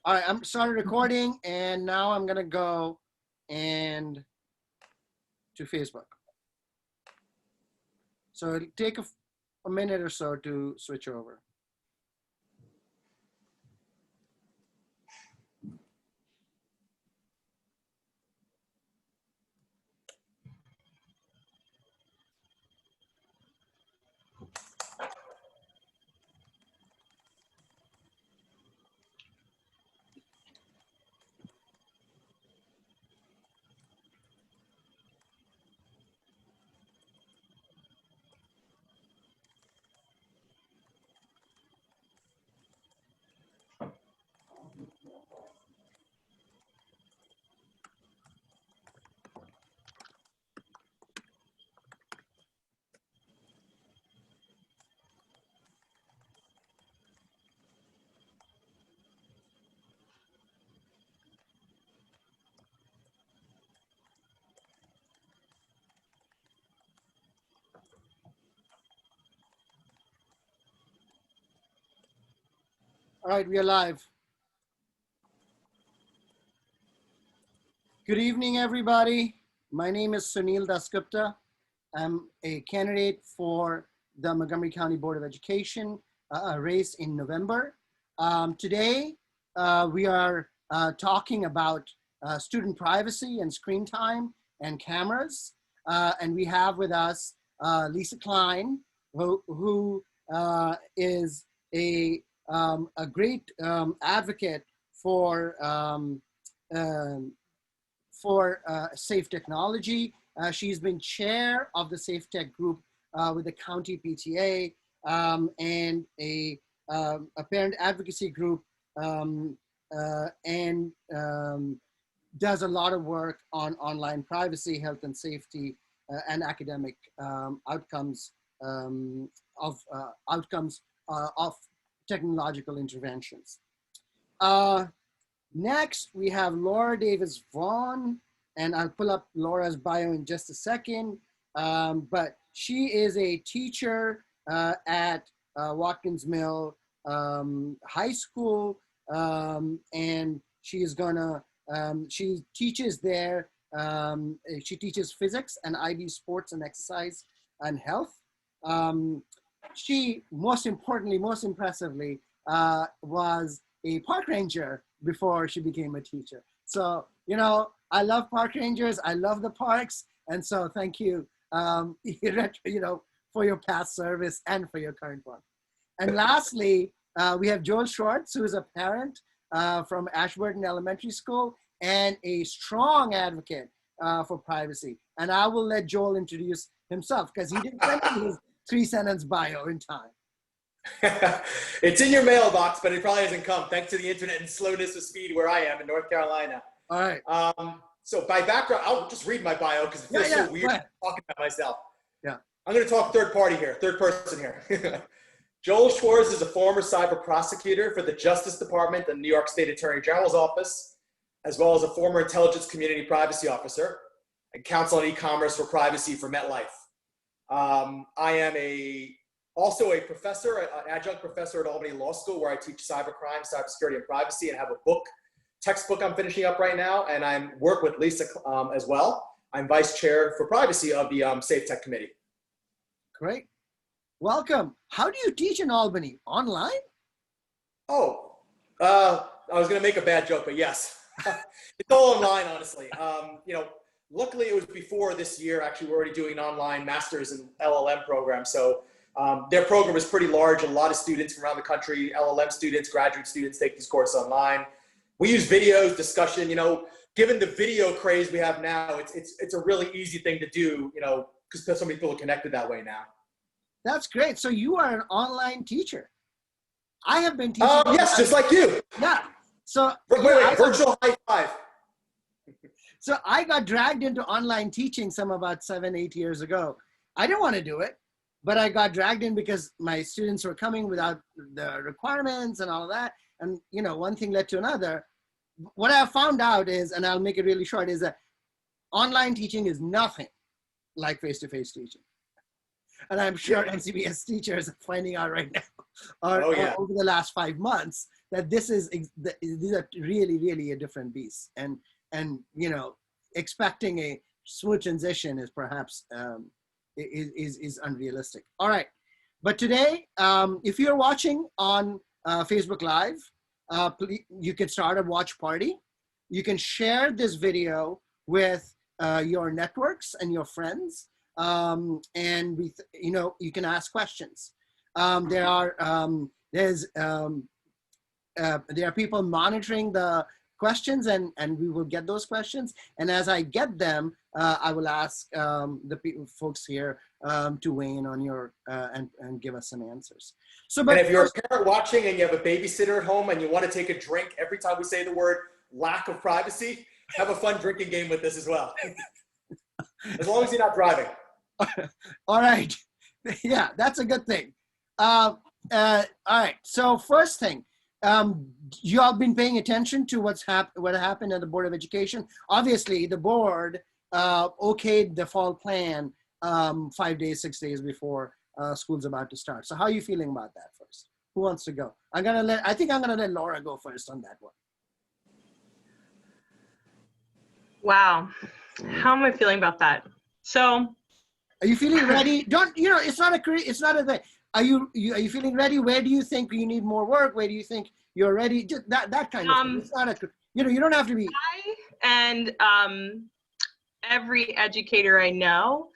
All right, I'm started recording, and now I'm gonna go and to Facebook. So it'll take a minute or so to switch over. All right, we are live. Good evening, everybody. My name is Sunil Dasgupta. I'm a candidate for the Montgomery County Board of Education race in November. Today, we are talking about student privacy and screen time and cameras. And we have with us Lisa Klein, who is a great advocate for safe technology. She's been chair of the Safe Tech group with the county PTA and a parent advocacy group and does a lot of work on online privacy, health and safety, and academic outcomes of technological interventions. Next, we have Laura Davis Vaughn, and I'll pull up Laura's bio in just a second. But she is a teacher at Watkins Mill High School, and she is gonna, she teaches there, she teaches physics and IB sports and exercise and health. She, most importantly, most impressively, was a park ranger before she became a teacher. So, you know, I love park rangers. I love the parks. And so thank you, you know, for your past service and for your current one. And lastly, we have Joel Schwartz, who is a parent from Ashburton Elementary School and a strong advocate for privacy. And I will let Joel introduce himself because he didn't send me his 3-sentence bio in time. It's in your mailbox, but it probably hasn't come thanks to the internet and slowness of speed where I am in North Carolina. All right. So by background, I'll just read my bio because it feels so weird talking about myself. Yeah. I'm going to talk third person here. Joel Schwartz is a former cyber prosecutor for the Justice Department and New York State Attorney General's office, as well as a former intelligence community privacy officer and counsel on e-commerce for privacy for MetLife. I am also a professor, an adjunct professor at Albany Law School, where I teach cybercrime, cybersecurity, and privacy, and have a textbook I'm finishing up right now, and I work with Lisa as well. I'm vice chair for privacy of the Safe Tech Committee. Great. Welcome. How do you teach in Albany? Online? Oh, I was going to make a bad joke, but yes. It's all online, honestly. You know, luckily it was before this year. Actually, we're already doing an online master's in LLM program. So their program is pretty large. A lot of students from around the country, LLM students, graduate students take these courses online. We use videos, discussion, you know, given the video craze we have now, it's a really easy thing to do, you know, because so many people are connected that way now. That's great. So you are an online teacher. I have been teaching. Yes, just like you. Yeah. So wait, virtual high five. So I got dragged into online teaching about 7-8 years ago. I didn't want to do it, but I got dragged in because my students were coming without the requirements and all of that. And, you know, one thing led to another. What I found out is, and I'll make it really short, is that online teaching is nothing like face-to-face teaching. And I'm sure NCBS teachers are finding out right now, or over the last 5 months, that these are really, really a different beast. And you know, expecting a smooth transition is perhaps is unrealistic. All right, but today, if you're watching on Facebook Live, please, you can start a watch party. You can share this video with your networks and your friends, and you know, you can ask questions. There are people monitoring the questions, and we will get those questions. And as I get them, I will ask folks here to weigh in on your and give us some answers. So, but and if you're a parent watching and you have a babysitter at home and you want to take a drink every time we say the word lack of privacy, have a fun drinking game with this as well. As long as you're not driving. All right. Yeah, that's a good thing. All right. So first thing, you all been paying attention to what happened at the Board of Education. Obviously, the board okayed the fall plan 5 days, 6 days before school's about to start. So how are you feeling about that first? Who wants to go? I think I'm gonna let Laura go first on that one. Wow. How am I feeling about that? So, are you feeling ready? Don't, you know, it's not a thing. Are you feeling ready? Where do you think you need more work? Where do you think you're ready? Just that kind of thing. It's not a, you know, you don't have to be. And every educator I know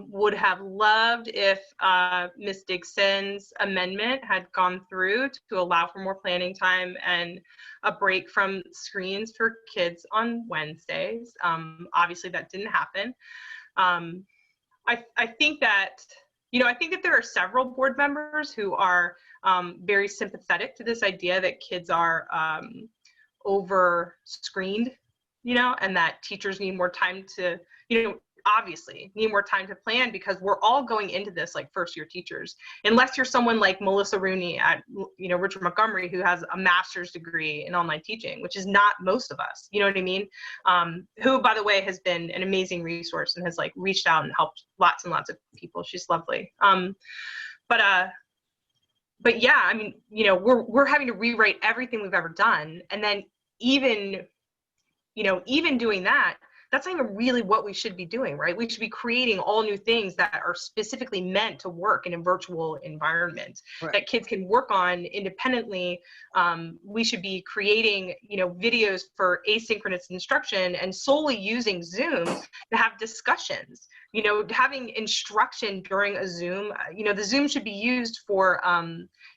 would have loved if Ms. Dixon's amendment had gone through to allow for more planning time and a break from screens for kids on Wednesdays. Obviously that didn't happen. I think that, you know, I think that there are several board members who are very sympathetic to this idea that kids are over screened, you know, and that teachers need more time to, you know, obviously need more time to plan, because we're all going into this like first year teachers, unless you're someone like Melissa Rooney at, you know, Richard Montgomery, who has a master's degree in online teaching, which is not most of us, you know what I mean? Who, by the way, has been an amazing resource and has like reached out and helped lots and lots of people. She's lovely. But yeah, I mean, you know, we're having to rewrite everything we've ever done. And then even doing that, that's not even really what we should be doing, right? We should be creating all new things that are specifically meant to work in a virtual environment, right, that kids can work on independently. We should be creating, you know, videos for asynchronous instruction and solely using Zoom to have discussions, you know, having instruction during a Zoom. You know, the Zoom should be used for,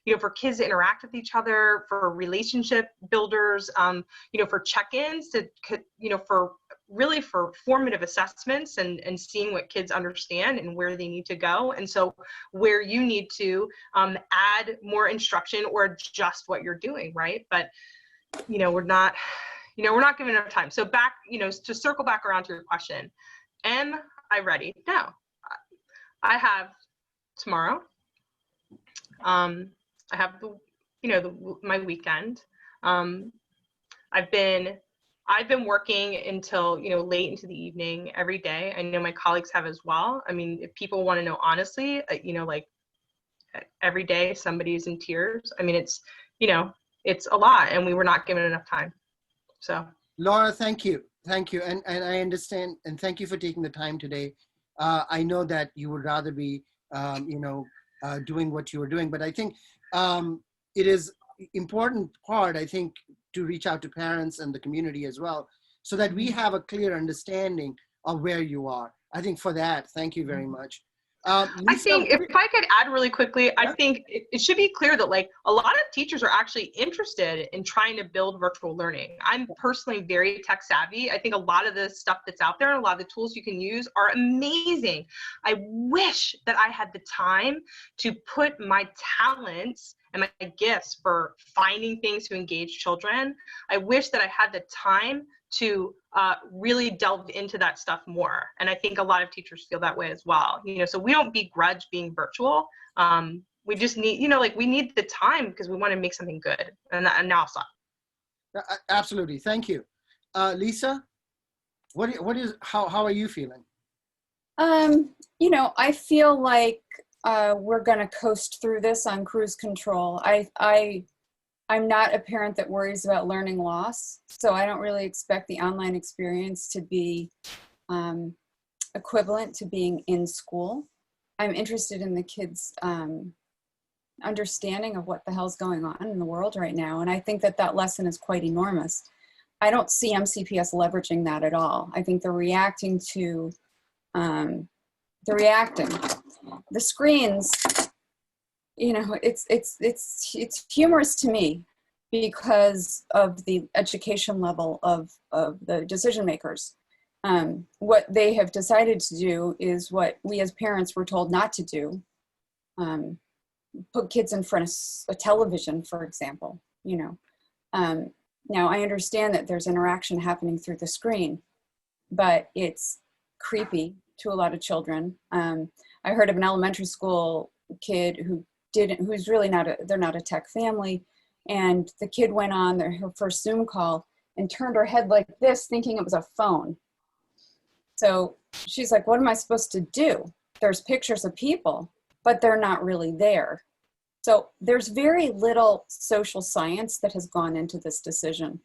you know, for kids to interact with each other, for relationship builders, you know, for check-ins, to, you know, for really for formative assessments and seeing what kids understand and where they need to go. And so where you need to add more instruction or adjust what you're doing, right? But, you know, we're not giving enough time. So back, you know, to circle back around to your question, am I ready? No. I have tomorrow. I have my weekend. I've been working until, you know, late into the evening every day. I know my colleagues have as well. I mean, if people want to know honestly, you know, like every day somebody's in tears. I mean, it's, you know, it's a lot, and we were not given enough time. So, Laura, thank you. And I understand, and thank you for taking the time today. I know that you would rather be, you know, doing what you were doing, but I think it is important part, I think, to reach out to parents and the community as well, so that we have a clear understanding of where you are. I think for that, thank you very much. Lisa, I think if I could add really quickly, yeah. I think it should be clear that like a lot of teachers are actually interested in trying to build virtual learning. I'm personally very tech savvy. I think a lot of the stuff that's out there and a lot of the tools you can use are amazing. I wish that I had the time to put my talents and my gifts for finding things to engage children. I wish that I had the time to really delve into that stuff more. And I think a lot of teachers feel that way as well. You know, so we don't begrudge being virtual. We just need, you know, like we need the time because we want to make something good. And now I'll stop. Absolutely, thank you. Lisa, how are you feeling? You know, I feel like we're going to coast through this on cruise control. I I'm not a parent that worries about learning loss, so I don't really expect the online experience to be equivalent to being in school. I'm interested in the kids' understanding of what the hell's going on in the world right now, and I think that that lesson is quite enormous. I don't see MCPS leveraging that at all. I think they're reacting to the screens. You know, it's humorous to me because of the education level of the decision makers. What they have decided to do is what we as parents were told not to do. Put kids in front of a television, for example, you know. Now I understand that there's interaction happening through the screen, but it's creepy to a lot of children. I heard of an elementary school kid who's really they're not a tech family. And the kid went on her first Zoom call and turned her head like this, thinking it was a phone. So she's like, what am I supposed to do? There's pictures of people, but they're not really there. So there's very little social science that has gone into this decision,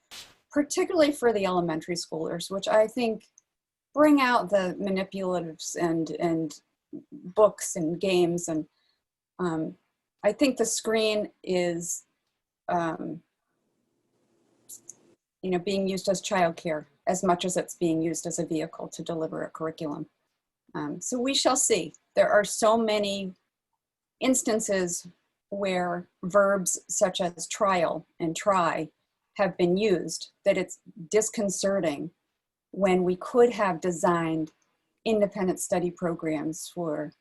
particularly for the elementary schoolers, which I think bring out the manipulatives and books and games. And I think the screen is, being used as childcare as much as it's being used as a vehicle to deliver a curriculum. So we shall see. There are so many instances where verbs such as trial and try have been used that it's disconcerting when we could have designed independent study programs for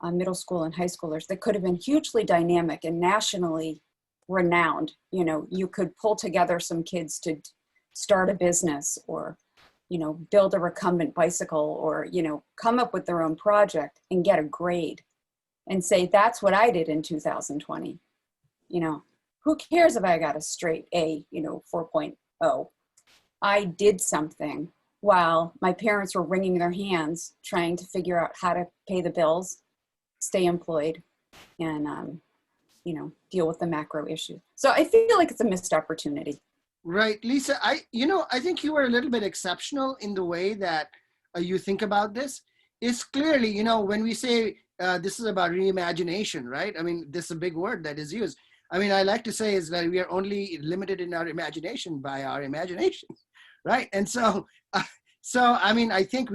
middle school and high schoolers that could have been hugely dynamic and nationally renowned. You know, you could pull together some kids to start a business or, build a recumbent bicycle or, come up with their own project and get a grade and say, that's what I did in 2020. Who cares if I got a straight A, 4.0? I did something while my parents were wringing their hands trying to figure out how to pay the bills, stay employed, and, deal with the macro issue. So I feel like it's a missed opportunity. Right. Lisa, I think you were a little bit exceptional in the way that you think about this. It's clearly, when we say this is about reimagination, right? I mean, this is a big word that is used. I mean, I like to say is that we are only limited in our imagination by our imagination, right? And so, I mean, I think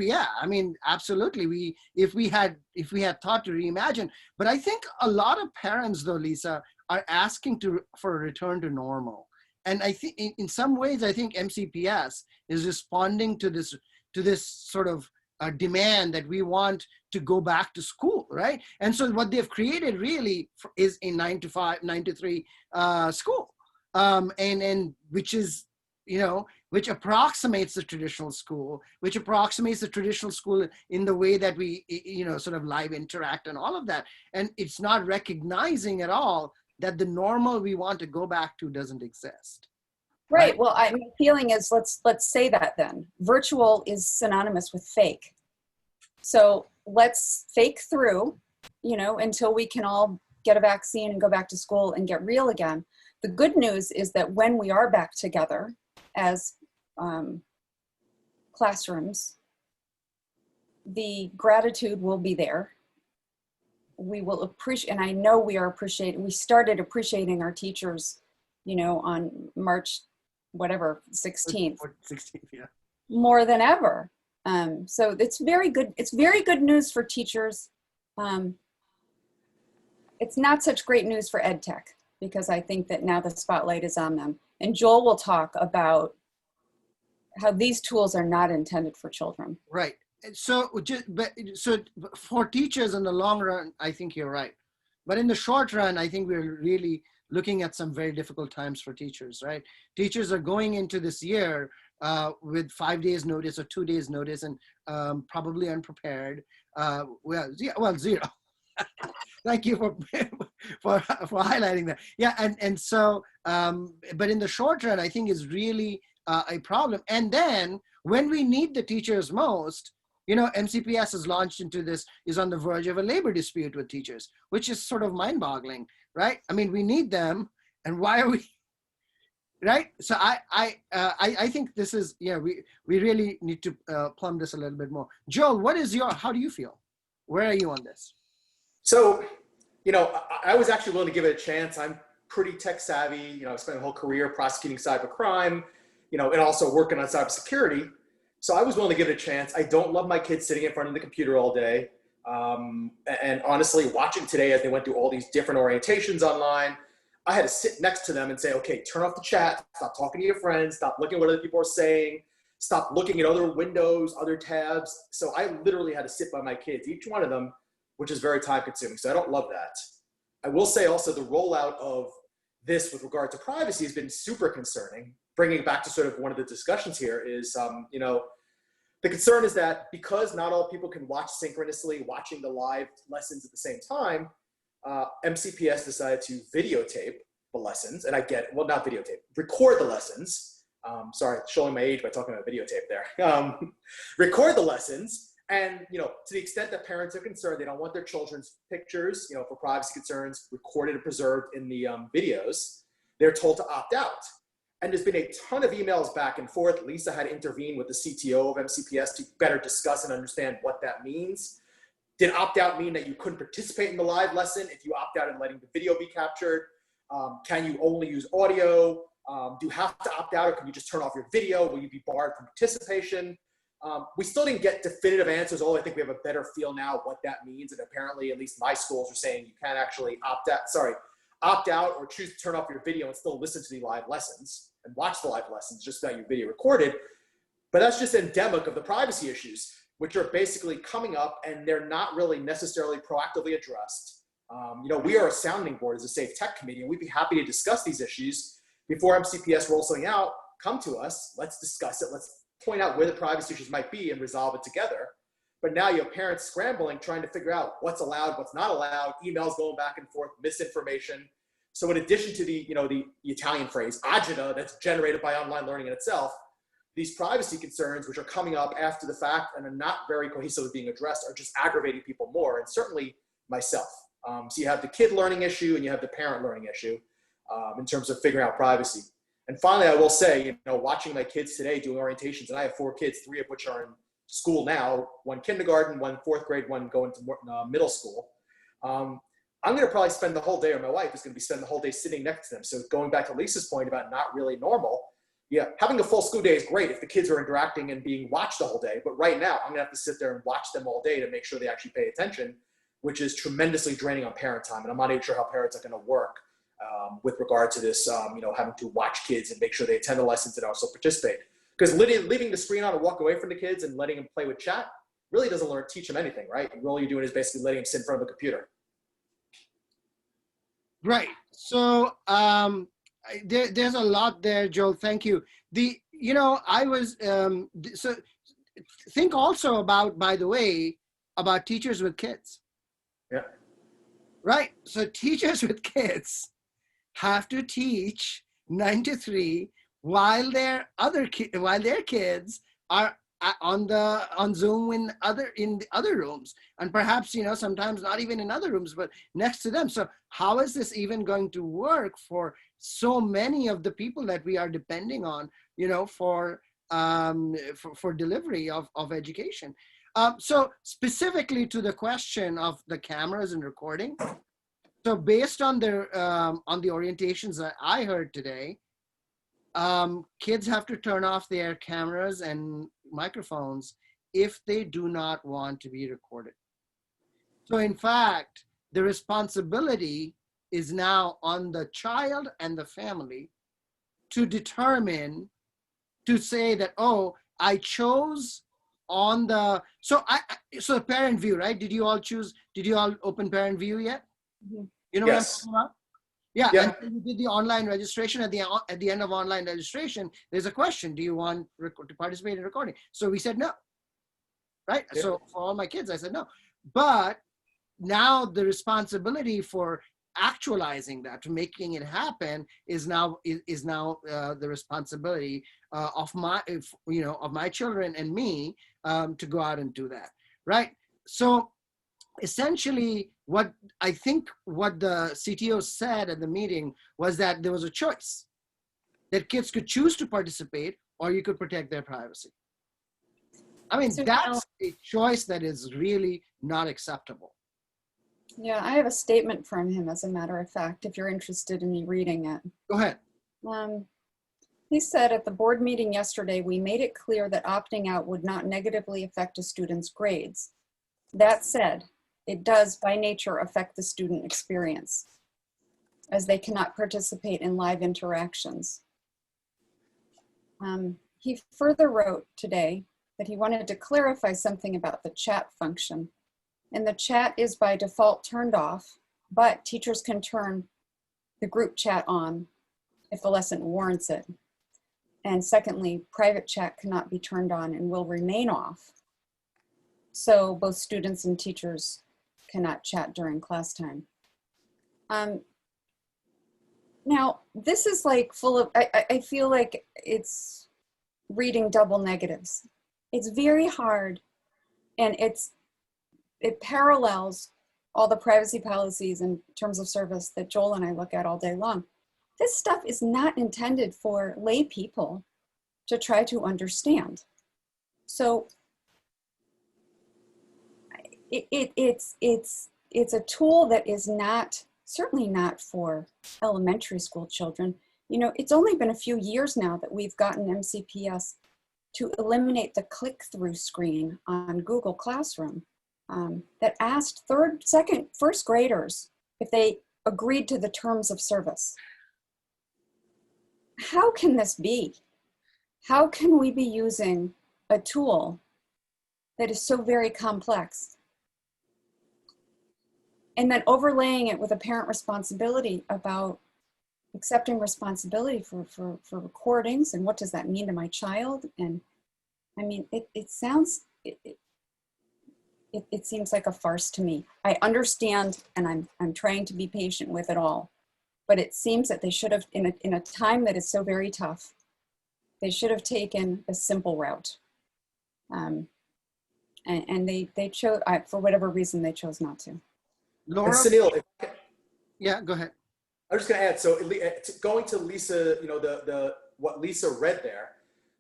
absolutely. If we had thought to reimagine, but I think a lot of parents, though, Lisa, are asking for a return to normal. And I think in some ways, I think MCPS is responding to this sort of demand that we want to go back to school, right? And so what they've created really is a 9 to 3 school, and which is, which approximates the traditional school, in the way that we, sort of live interact and all of that. And it's not recognizing at all that the normal we want to go back to doesn't exist. Right. Well, my feeling is let's say that then. Virtual is synonymous with fake. So let's fake through, until we can all get a vaccine and go back to school and get real again. The good news is that when we are back together as classrooms, the gratitude will be there. We will appreciate, and I know we started appreciating our teachers, on March, 16th. 16th, yeah. More than ever. So it's very good. It's very good news for teachers. It's not such great news for ed tech because I think that now the spotlight is on them. And Joel will talk about how these tools are not intended for children. Right. So for teachers in the long run, I think you're right. But in the short run, I think we're really looking at some very difficult times for teachers, right? Teachers are going into this year with 5 days notice or 2 days notice and probably unprepared. Zero. Thank you for highlighting that. Yeah, and so, but in the short run, I think is really a problem. And then when we need the teachers most, MCPS has launched into this, is on the verge of a labor dispute with teachers, which is sort of mind-boggling, right? I mean, we need them, and why are we right? So I think this is, yeah, we really need to plumb this a little bit more. Joel, how do you feel? Where are you on this? So, you know, I was actually willing to give it a chance. I'm pretty tech savvy. You know, I spent a whole career prosecuting cybercrime, you know, and also working on cybersecurity. So I was willing to give it a chance. I don't love my kids sitting in front of the computer all day. And honestly, watching today as they went through all these different orientations online, I had to sit next to them and say, okay, turn off the chat, stop talking to your friends, stop looking at what other people are saying, stop looking at other windows, other tabs. So I literally had to sit by my kids, each one of them, which is very time consuming. So I don't love that. I will say also the rollout of this with regard to privacy has been super concerning. Bringing it back to sort of one of the discussions here is, you know, the concern is that because not all people can watch synchronously, watching the live lessons at the same time, MCPS decided to videotape the lessons, and I get it, well, not videotape, record the lessons. Sorry, showing my age by talking about videotape there. Record the lessons, and you know, to the extent that parents are concerned, they don't want their children's pictures, you know, for privacy concerns, recorded and preserved in the videos. They're told to opt out. And there's been a ton of emails back and forth. Lisa had to intervene with the CTO of MCPS to better discuss and understand what that means. Did opt out mean that you couldn't participate in the live lesson if you opt out and letting the video be captured? Can you only use audio? Do you have to opt out, or can you just turn off your video? Will you be barred from participation? We still didn't get definitive answers, although I think we have a better feel now what that means. And apparently, at least my schools are saying you can't actually opt out or choose to turn off your video and still listen to the live lessons and watch the live lessons, just got your video recorded. But that's just endemic of the privacy issues, which are basically coming up and they're not really necessarily proactively addressed. You know, we are a sounding board as a Safe Tech Committee, and we'd be happy to discuss these issues before MCPS rolls something out. Come to us, let's discuss it, let's point out where the privacy issues might be and resolve it together. But now you have parents scrambling, trying to figure out what's allowed, what's not allowed, emails going back and forth, misinformation. So in addition to the, you know, the Italian phrase, agita, that's generated by online learning in itself, these privacy concerns, which are coming up after the fact and are not very cohesively being addressed, are just aggravating people more, and certainly myself. So you have the kid learning issue and you have the parent learning issue in terms of figuring out privacy. And finally, I will say, you know, watching my kids today doing orientations, and I have 4 kids, 3 of which are in school now, 1 kindergarten, 1 4th grade, 1 going to middle school. I'm going to probably spend the whole day, or my wife is going to be spending the whole day sitting next to them. So going back to Lisa's point about not really normal, yeah, having a full school day is great if the kids are interacting and being watched the whole day. But right now, I'm going to have to sit there and watch them all day to make sure they actually pay attention, which is tremendously draining on parent time. And I'm not even sure how parents are going to work with regard to this, you know, having to watch kids and make sure they attend the lessons and also participate. Because leaving the screen on and walk away from the kids and letting them play with chat really doesn't teach them anything, right? All you're doing is basically letting them sit in front of the computer. Right. So there's a lot there, Joel. Thank you. You know, I was, so think also about, by the way, about teachers with kids. Yeah. Right. So teachers with kids have to teach 9 to 3 while their kids are on Zoom in the other rooms, and perhaps, you know, sometimes not even in other rooms, but next to them. So how is this even going to work for so many of the people that we are depending on, you know, for delivery of education? So specifically to the question of the cameras and recording. So based on the orientations that I heard today, kids have to turn off their cameras and microphones if they do not want to be recorded. So in fact, the responsibility is now on the child and the family to determine, to say that, oh, I chose on the, so parent view, right? Did you all open parent view yet? Mm-hmm. You know Yes. what I'm talking about? Yeah, Yeah. and we did the online registration. At the end of online registration, there's a question: do you want to participate in recording? So we said no, right? Yeah. So for all my kids, I said no. But now the responsibility for actualizing that, to making it happen, is now the responsibility of my children and me to go out and do that, right? So essentially, what the CTO said at the meeting was that there was a choice. that kids could choose to participate, or you could protect their privacy. I mean, So that's a choice that is really not acceptable. yeah, I have a statement from him, as a matter of fact, if you're interested in me reading it. Go ahead. He said, at the board meeting yesterday, we made it clear that opting out would not negatively affect a student's grades. That said, it does by nature affect the student experience, as they cannot participate in live interactions. He further wrote today that he wanted to clarify something about the chat function. And the chat is by default turned off, but teachers can turn the group chat on if the lesson warrants it. And secondly, private chat cannot be turned on and will remain off. So both students and teachers cannot chat during class time. Now, this is like full of, I feel like it's reading double negatives. It's very hard, and it parallels all the privacy policies and terms of service that Joel and I look at all day long. This stuff is not intended for lay people to try to understand. So it's a tool that is not, certainly not for elementary school children. You know, it's only been a few years now that we've gotten MCPS to eliminate the click-through screen on Google Classroom that asked first graders if they agreed to the terms of service. How can this be? How can we be using a tool that is so very complex and then overlaying it with a parent responsibility about accepting responsibility for recordings, and what does that mean to my child? And I mean, it seems like a farce to me. I understand, and I'm trying to be patient with it all, but it seems that they should have, in a time that is so very tough, they should have taken a simple route. And they chose, for whatever reason, they chose not to. Laura? And Sunil, Yeah, go ahead. I was just going to add, so going to Lisa, you know, what Lisa read there,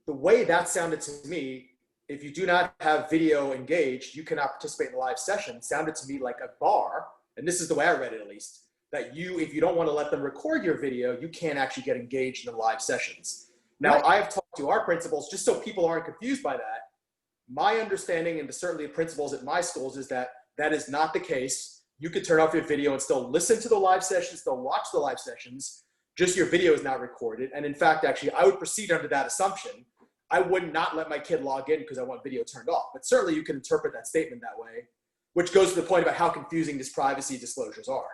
the way that sounded to me, if you do not have video engaged, you cannot participate in the live session, sounded to me like a bar, and this is the way I read it at least, that if you don't want to let them record your video, you can't actually get engaged in the live sessions. Now, Right. I've talked to our principals, just so people aren't confused by that. My understanding, and certainly the principals at my schools, is that that is not the case. You could turn off your video and still listen to the live sessions, still watch the live sessions, just your video is not recorded. And in fact, actually, I would proceed under that assumption. I would not let my kid log in because I want video turned off. But certainly you can interpret that statement that way, which goes to the point about how confusing these privacy disclosures are.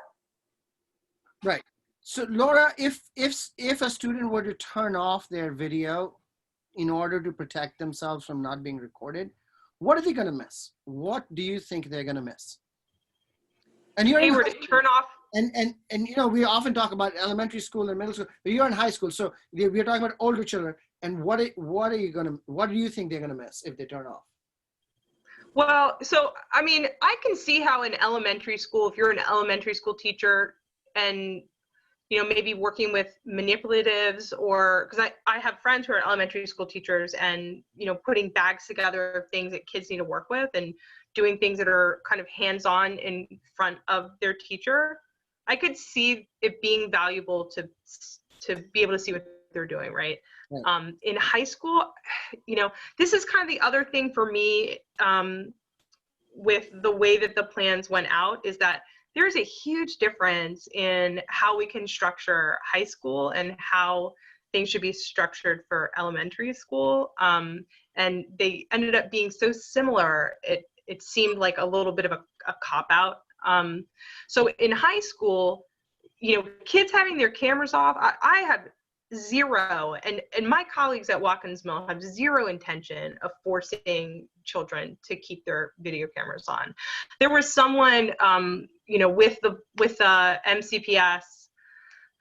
Right. So Laura, if a student were to turn off their video in order to protect themselves from not being recorded, what are they going to miss? What do you think they're going to miss? And They were to turn off. And you know, we often talk about elementary school and middle school, but you're in high school, so we're talking about older children. And what do you think they're gonna miss if they turn off? Well, so I mean, I can see how in elementary school, if you're an elementary school teacher and you know, maybe working with manipulatives, or because I have friends who are elementary school teachers, and you know, putting bags together of things that kids need to work with and doing things that are kind of hands-on in front of their teacher. I could see it being valuable to be able to see what they're doing, right? Right. In high school, you know, this is kind of the other thing for me with the way that the plans went out, is that there's a huge difference in how we can structure high school and how things should be structured for elementary school. And they ended up being so similar, it seemed like a little bit of a cop-out. So in high school, you know, kids having their cameras off, I have zero, and my colleagues at Watkins Mill have zero intention of forcing children to keep their video cameras on. There was someone, you know, with MCPS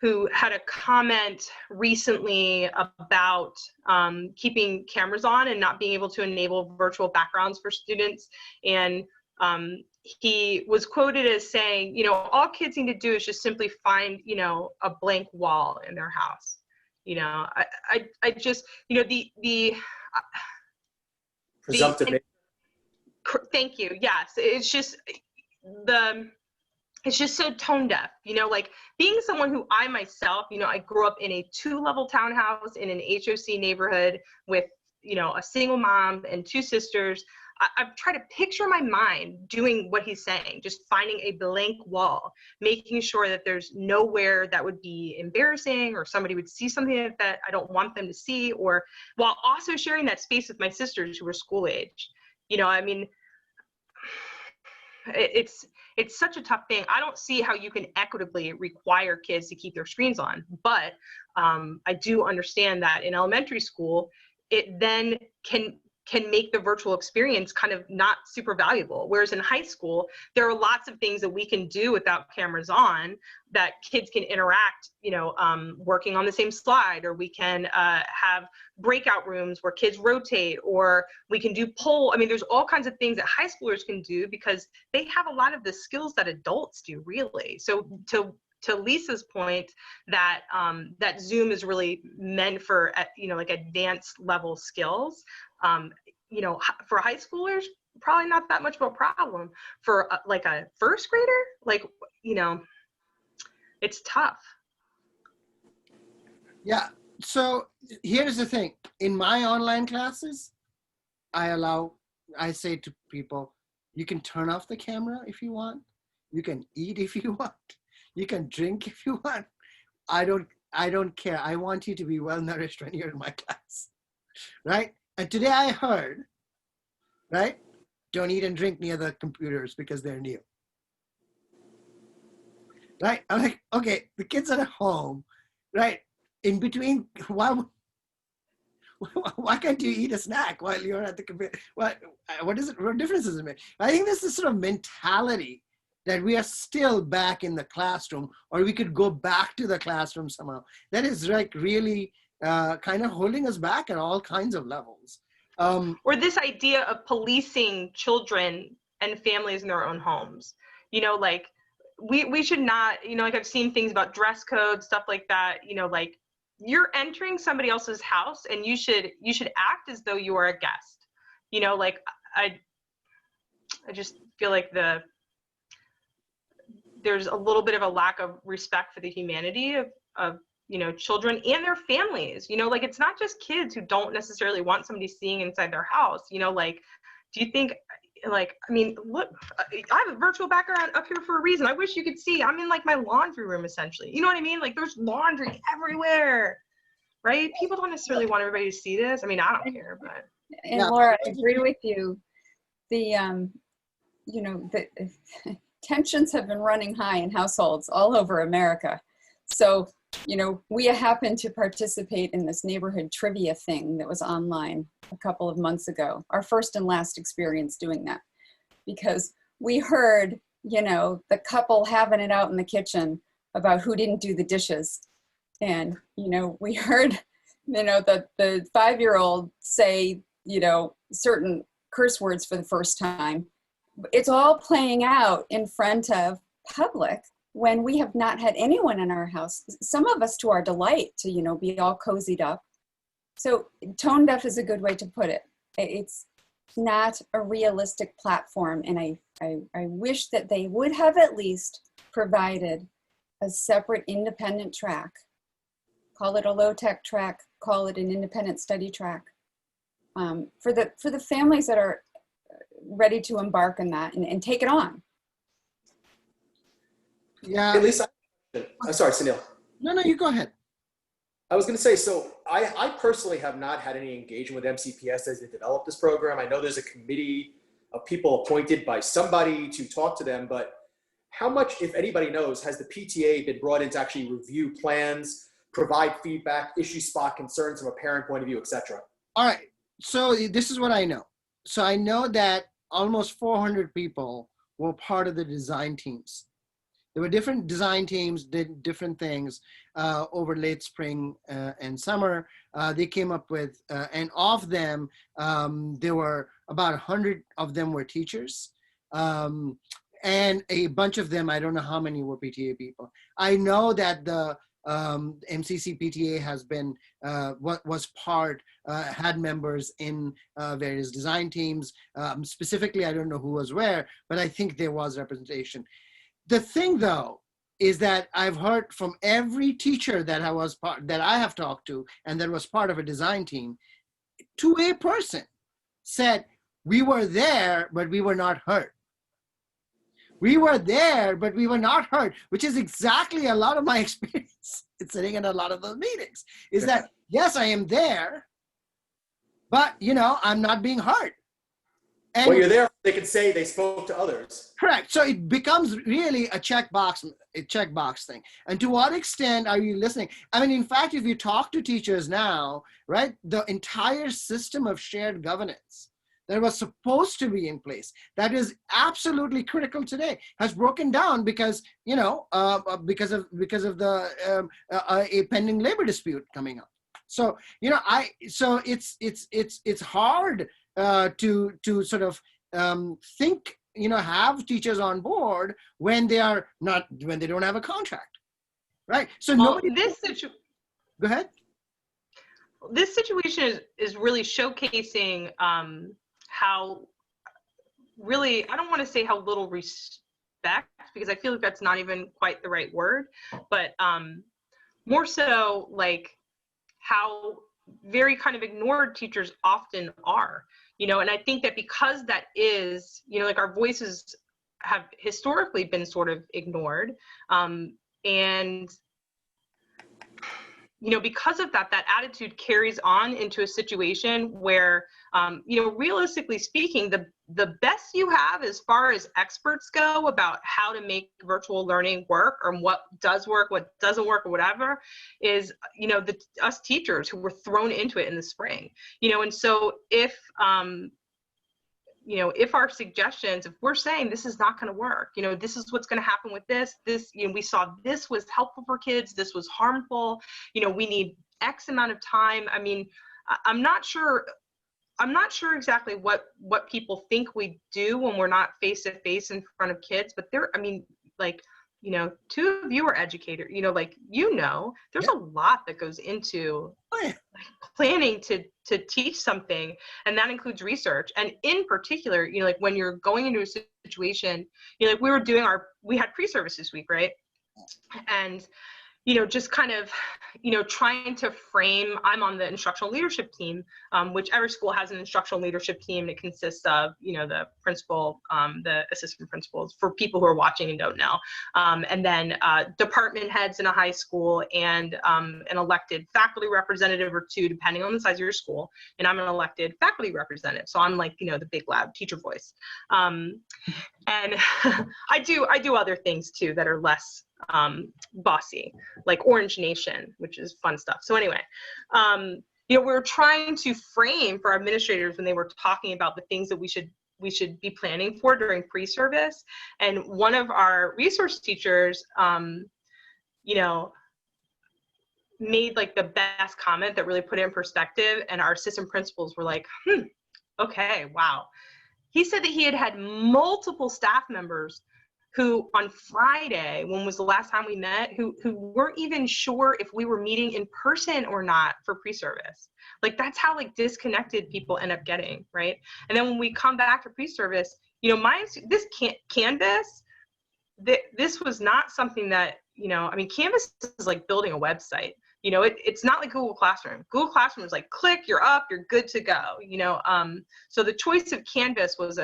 who had a comment recently about keeping cameras on and not being able to enable virtual backgrounds for students. And he was quoted as saying, you know, all kids need to do is just simply find, you know, a blank wall in their house. You know, I just, you know, the Presumptive nature. thank you. Yes, it's just it's just so tone deaf, you know, like being someone who I myself, you know, I grew up in a 2-level townhouse in an HOC neighborhood with, you know, a single mom and 2 sisters. I've tried to picture my mind doing what he's saying, just finding a blank wall, making sure that there's nowhere that would be embarrassing or somebody would see something that I don't want them to see, or while also sharing that space with my sisters who were school age. You know, I mean, it's such a tough thing. I don't see how you can equitably require kids to keep their screens on, but I do understand that in elementary school, it then can make the virtual experience kind of not super valuable. Whereas in high school, there are lots of things that we can do without cameras on that kids can interact, you know, working on the same slide, or we can have breakout rooms where kids rotate, or we can do poll. I mean, there's all kinds of things that high schoolers can do because they have a lot of the skills that adults do, really. So to Lisa's point, that that Zoom is really meant for, you know, like advanced level skills. You know, for high schoolers, probably not that much of a problem. For like a first grader, like, you know, it's tough. Yeah. So here's the thing. In my online classes, I say to people, you can turn off the camera if you want. You can eat if you want. You can drink if you want. I don't care. I want you to be well nourished when you're in my class, right? And today I heard, right? Don't eat and drink near the computers because they're new, right? I'm like, okay, the kids are at home, right? In between, why can't you eat a snack while you're at the computer? What difference does it make? I think this is sort of mentality that we are still back in the classroom, or we could go back to the classroom somehow. That is like really kind of holding us back at all kinds of levels. Or this idea of policing children and families in their own homes. You know, like we should not, you know, like I've seen things about dress code, stuff like that, you know, like you're entering somebody else's house and you should act as though you are a guest. You know, like I just feel like there's a little bit of a lack of respect for the humanity of you know, children and their families. You know, like it's not just kids who don't necessarily want somebody seeing inside their house. You know, like, do you think, like, I mean, look, I have a virtual background up here for a reason. I wish you could see. I'm in like my laundry room essentially. You know what I mean? Like there's laundry everywhere, right? People don't necessarily want everybody to see this. I mean, I don't care, but. And Laura, I agree with you. The, you know, the tensions have been running high in households all over America. So, you know, we happened to participate in this neighborhood trivia thing that was online a couple of months ago, our first and last experience doing that, because we heard, you know, the couple having it out in the kitchen about who didn't do the dishes. And, you know, we heard, you know, the 5-year-old say, you know, certain curse words for the first time. It's all playing out in front of public when we have not had anyone in our house, some of us to our delight, to, you know, be all cozied up. So tone deaf is a good way to put it. It's not a realistic platform. And I wish that they would have at least provided a separate independent track. Call it a low-tech track, call it an independent study track. For the families that are ready to embark on that and take it on. Yeah. At least I'm sorry, Sunil. No, you go ahead. I was going to say, so I personally have not had any engagement with MCPS as they develop this program. I know there's a committee of people appointed by somebody to talk to them, but how much, if anybody knows, has the PTA been brought in to actually review plans, provide feedback, issue spot concerns from a parent point of view, et cetera? All right. So this is what I know. So I know that almost 400 people were part of the design teams. There were different design teams, did different things over late spring and summer. They came up with, and of them, there were about 100 of them were teachers. And a bunch of them, I don't know how many were PTA people. I know that the MCC PTA has been, had members in various design teams. Specifically, I don't know who was where, but I think there was representation. The thing though, is that I've heard from every teacher that I have talked to and that was part of a design team, to a person said, we were there, but we were not heard. We were there, but we were not heard, which is exactly a lot of my experience. It's sitting in a lot of those meetings, is that, yes, I am there, but, you know, I'm not being heard. And when you're there, they can say they spoke to others. Correct. So it becomes really a checkbox thing. And to what extent are you listening? I mean, in fact, if you talk to teachers now, right, the entire system of shared governance that was supposed to be in place, that is absolutely critical today, has broken down because, you know, because of the a pending labor dispute coming up. So, you know, so it's hard to sort of think, you know, have teachers on board when they don't have a contract, right? So well, nobody. Go ahead. This situation is really showcasing how really, I don't want to say how little respect, because I feel like that's not even quite the right word, but more so like how very kind of ignored teachers often are, you know. And I think that because that is, you know, like our voices have historically been sort of ignored, and you know, because of that, that attitude carries on into a situation where, you know, realistically speaking, the best you have as far as experts go about how to make virtual learning work, or what does work, what doesn't work, or whatever, is, you know, us teachers who were thrown into it in the spring, you know. And so if, you know, if our suggestions, if we're saying this is not going to work, you know, this is what's going to happen with this, you know, we saw this was helpful for kids, this was harmful, you know, we need X amount of time. I mean, I'm not sure exactly what people think we do when we're not face to face in front of kids, but I mean, like, you know, two of you are educators, you know, like, you know, there's a lot that goes into like, planning to teach something, and that includes research. And in particular, you know, like when you're going into a situation, you know, like we had pre-service this week, right? And, you know, just kind of, you know, trying to frame, I'm on the instructional leadership team, which every school has an instructional leadership team. It consists of, you know, the principal, the assistant principals, for people who are watching and don't know, and then department heads in a high school, and an elected faculty representative or two, depending on the size of your school. And I'm an elected faculty representative. So I'm like, you know, the big loud teacher voice. And I do other things too that are less bossy, like Orange Nation, which is fun stuff. So anyway, you know, we're trying to frame for our administrators when they were talking about the things that we should be planning for during pre-service. And one of our resource teachers, you know, made like the best comment that really put it in perspective. And our assistant principals were like, okay, wow. He said that he had multiple staff members who on Friday, when was the last time we met, who weren't even sure if we were meeting in person or not for pre-service. Like, that's how like disconnected people end up getting, right? And then when we come back to pre-service, you know, this Canvas, this was not something that, you know, I mean, Canvas is like building a website. You know, it's not like Google Classroom. Google Classroom is like, click, you're up, you're good to go, you know. So the choice of Canvas was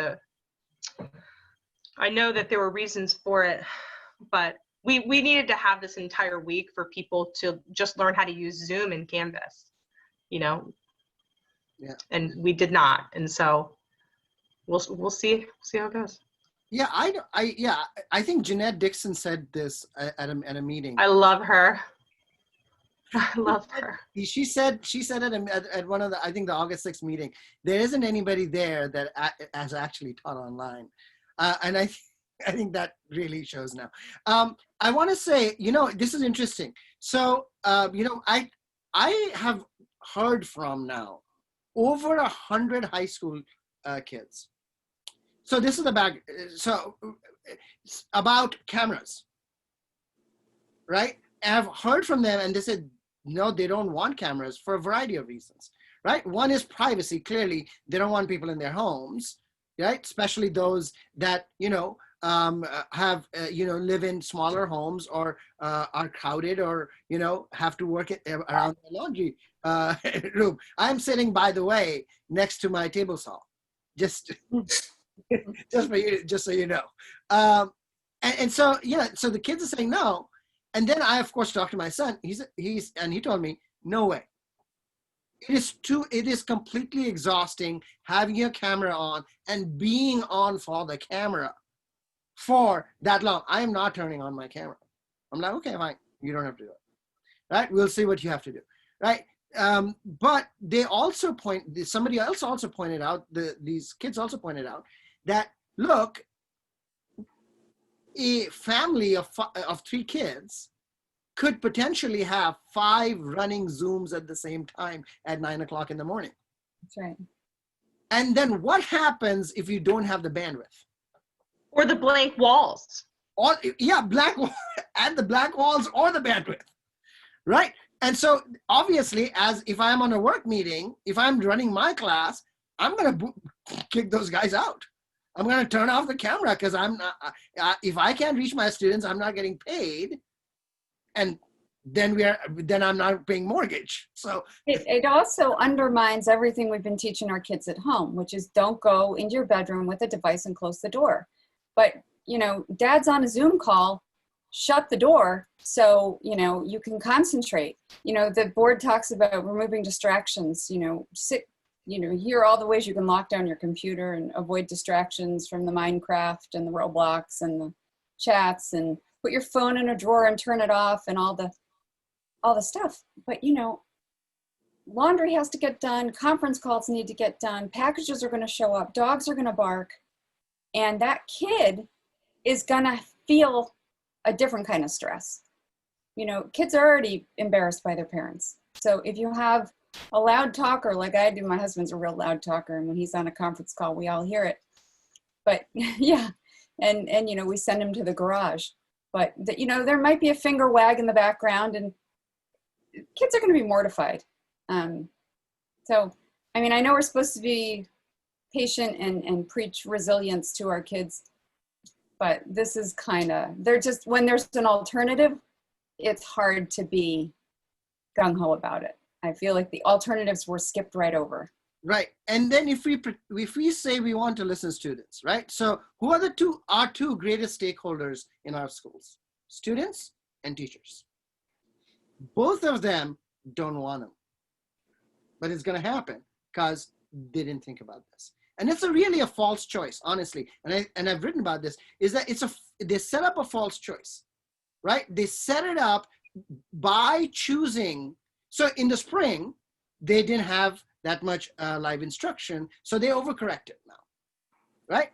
I know that there were reasons for it, but we needed to have this entire week for people to just learn how to use Zoom and Canvas, you know. Yeah. And we did not, and so we'll see how it goes. Yeah, I think Jeanette Dixon said this at a meeting. I love her. I love her. She said at one of the, I think the August 6th meeting, there isn't anybody there that has actually taught online. And I think that really shows now. I want to say, you know, this is interesting. So, you know, I have heard from now over 100 high school kids. So this is the back. So about cameras, right? I've heard from them, and they said, no, they don't want cameras for a variety of reasons, right? One is privacy. Clearly, they don't want people in their homes, right? Especially those that, have, live in smaller homes or are crowded or, have to work around the laundry room. I'm sitting, by the way, next to my table saw, just just so you know. And so, so the kids are saying no. And then I, of course, talked to my son. And he told me, no way. It is completely exhausting having your camera on and being on for the camera for that long. I am not turning on my camera. I'm like, okay, fine. You don't have to do it. Right? We'll see what you have to do. Right? But they also somebody else also pointed out, these kids also pointed out that, look, a family of 3 kids could potentially have 5 running Zooms at the same time at 9 o'clock in the morning. That's right. And then what happens if you don't have the bandwidth? Or the blank walls. And the blank walls or the bandwidth, right? And so obviously, as if I'm on a work meeting, if I'm running my class, I'm going to kick those guys out. I'm going to turn off the camera because I'm not, if I can't reach my students, I'm not getting paid. And then I'm not paying mortgage. So it also undermines everything we've been teaching our kids at home, which is don't go into your bedroom with a device and close the door. But, dad's on a Zoom call, shut the door so, you can concentrate. The board talks about removing distractions, here are all the ways you can lock down your computer and avoid distractions from the Minecraft and the Roblox and the chats, and put your phone in a drawer and turn it off and all the stuff. But, laundry has to get done. Conference calls need to get done. Packages are going to show up. Dogs are going to bark. And that kid is going to feel a different kind of stress. Kids are already embarrassed by their parents. So if you have a loud talker like I do, my husband's a real loud talker, and when he's on a conference call, we all hear it. But yeah, and we send him to the garage. But there might be a finger wag in the background, and kids are going to be mortified. So, I know we're supposed to be patient and preach resilience to our kids, but this is they're just, when there's an alternative, it's hard to be gung-ho about it. I feel like the alternatives were skipped right over. Right. And then if we say we want to listen to students, right? So who are our two greatest stakeholders in our schools? Students and teachers. Both of them don't want them. But it's going to happen because they didn't think about this. And it's really a false choice, honestly. And I've written about this, is that they set up a false choice, right? They set it up by choosing. So in the spring, they didn't have that much live instruction, so they overcorrected now, right?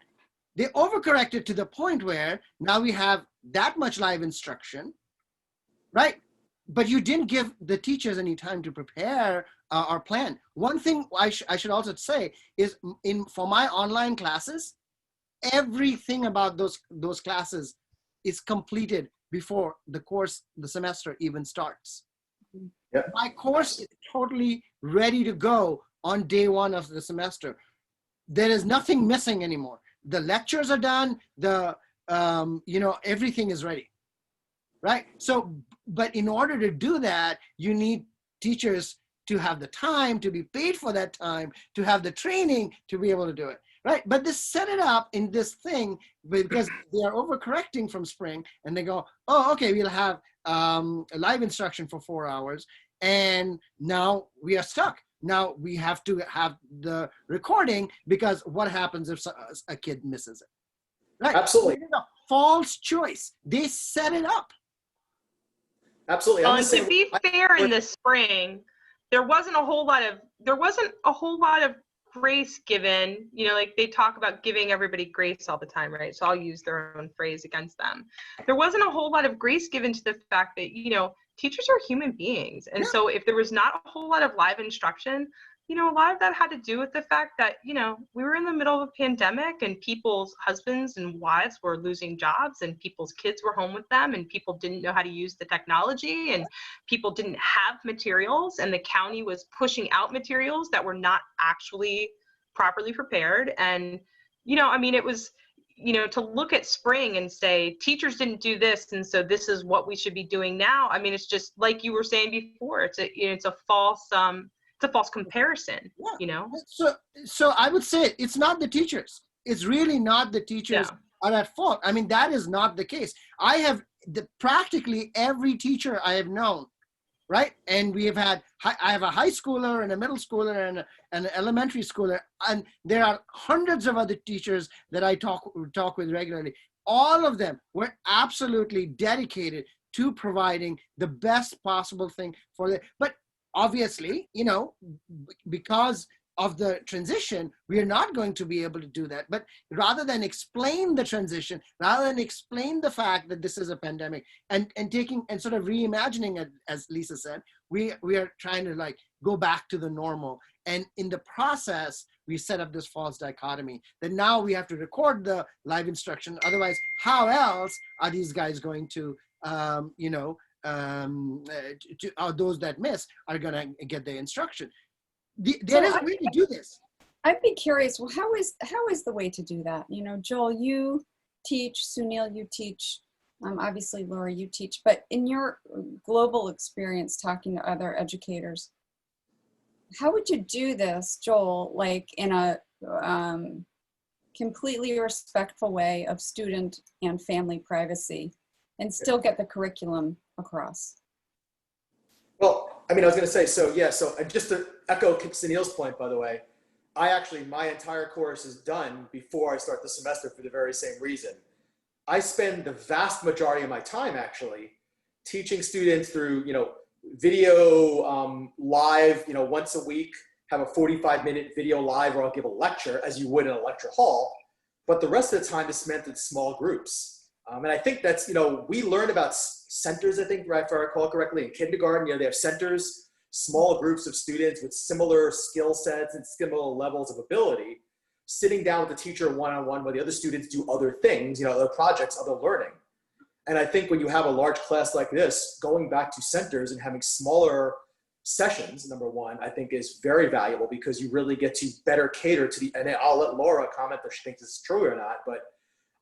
They overcorrected to the point where now we have that much live instruction, right? But you didn't give the teachers any time to prepare or plan. One thing I should also say is for my online classes, everything about those classes is completed before the semester even starts. Yep. My course is totally ready to go on day 1 of the semester. There is nothing missing anymore. The lectures are done. Everything is ready, right? So, but in order to do that, you need teachers to have the time, to be paid for that time, to have the training to be able to do it, right? But they set it up in this thing because they are overcorrecting from spring, and they go, oh, okay, we'll have live instruction for 4 hours, and now we are stuck. Now we have to have the recording, because what happens if a kid misses it, right? Absolutely. It is a false choice. They set it up. Absolutely. To be fair, in the spring, there wasn't a whole lot of grace given. Like they talk about giving everybody grace all the time, right? So I'll use their own phrase against them. There wasn't a whole lot of grace given to the fact that, teachers are human beings. And so if there was not a whole lot of live instruction, you know, a lot of that had to do with the fact that, you know, we were in the middle of a pandemic and people's husbands and wives were losing jobs and people's kids were home with them and people didn't know how to use the technology and people didn't have materials and the county was pushing out materials that were not actually properly prepared. And, you know, I mean, it was, you know, to look at spring and say teachers didn't do this and so this is what we should be doing now. I mean, it's just like you were saying before, it's a false comparison, Yeah. you know? So I would say it's not the teachers. It's really not the teachers are at fault. I mean, that is not the case. I have practically every teacher I have known, right? And we have had, I have a high schooler and a middle schooler and an elementary schooler, and there are hundreds of other teachers that I talk with regularly. All of them were absolutely dedicated to providing the best possible thing for them. But obviously, you know, because of the transition, we are not going to be able to do that. But rather than explain the transition, rather than explain the fact that this is a pandemic and taking and sort of reimagining it, as Lisa said, we are trying to like go back to the normal. And in the process, we set up this false dichotomy that now we have to record the live instruction. Otherwise, how else are these guys going to, those that miss are going to get the instruction? There is a way to do this. I'd be curious, well, how is the way to do that? You know, Joel, you teach, Sunil, you teach, obviously, Laura, you teach, but in your global experience talking to other educators, how would you do this, Joel, like in a completely respectful way of student and family privacy and still get the curriculum across? Well, I mean, I was going to say, so just to echo Sunil's point, by the way, my entire course is done before I start the semester for the very same reason. I spend the vast majority of my time actually teaching students through, you know, video live, you know, once a week, have a 45-minute video live where I'll give a lecture as you would in a lecture hall, but the rest of the time is spent in small groups. And I think that's, you know, we learn about centers, I think, right, if I recall correctly, in kindergarten. You know, they have centers, small groups of students with similar skill sets and similar levels of ability, sitting down with the teacher one-on-one while the other students do other things, you know, other projects, other learning. And I think when you have a large class like this, going back to centers and having smaller sessions, number one, I think is very valuable because you really get to better cater to and I'll let Laura comment if she thinks this is true or not, but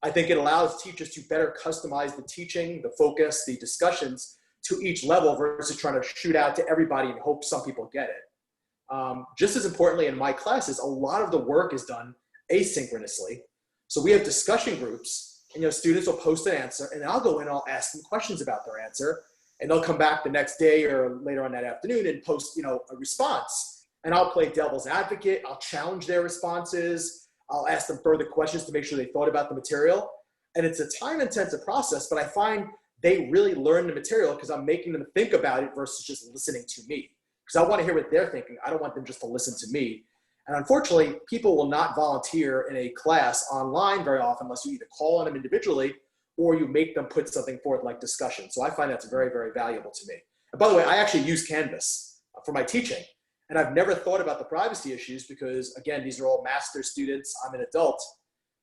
I think it allows teachers to better customize the teaching, the focus, the discussions to each level versus trying to shoot out to everybody and hope some people get it. Just as importantly in my classes, a lot of the work is done asynchronously. So we have discussion groups and, you know, students will post an answer and I'll go in and I'll ask them questions about their answer and they'll come back the next day or later on that afternoon and post, you know, a response. And I'll play devil's advocate. I'll challenge their responses. I'll ask them further questions to make sure they thought about the material. And it's a time-intensive process, but I find they really learn the material because I'm making them think about it versus just listening to me. Because I want to hear what they're thinking. I don't want them just to listen to me. And unfortunately, people will not volunteer in a class online very often unless you either call on them individually or you make them put something forth like discussion. So I find that's very, very valuable to me. And by the way, I actually use Canvas for my teaching. And I've never thought about the privacy issues because, again, these are all master's students. I'm an adult.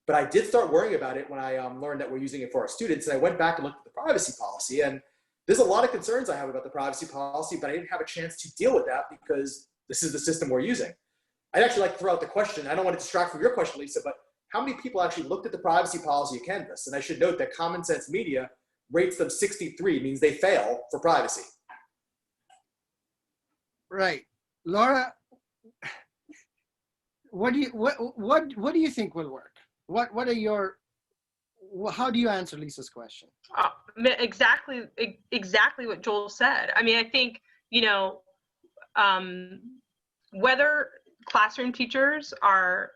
But I did start worrying about it when I learned that we're using it for our students. And I went back and looked at the privacy policy. And there's a lot of concerns I have about the privacy policy, but I didn't have a chance to deal with that because this is the system we're using. I'd actually like to throw out the question. I don't want to distract from your question, Lisa, but how many people actually looked at the privacy policy of Canvas? And I should note that Common Sense Media rates them 63, means they fail for privacy. Right. Laura, what do you think will work? What are your, how do you answer Lisa's question? Exactly what Joel said. I mean, I think, you know, whether classroom teachers are,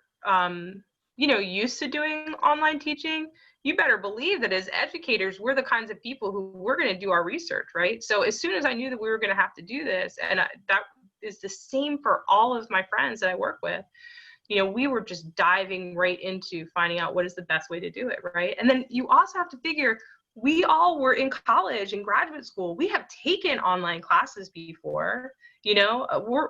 you know, used to doing online teaching, you better believe that as educators, we're the kinds of people who we're going to do our research, right? So as soon as I knew that we were going to have to do this, and that is the same for all of my friends that I work with, you know, we were just diving right into finding out what is the best way to do it, right? And then you also have to figure, we all were in college and graduate school. We have taken online classes before, you know,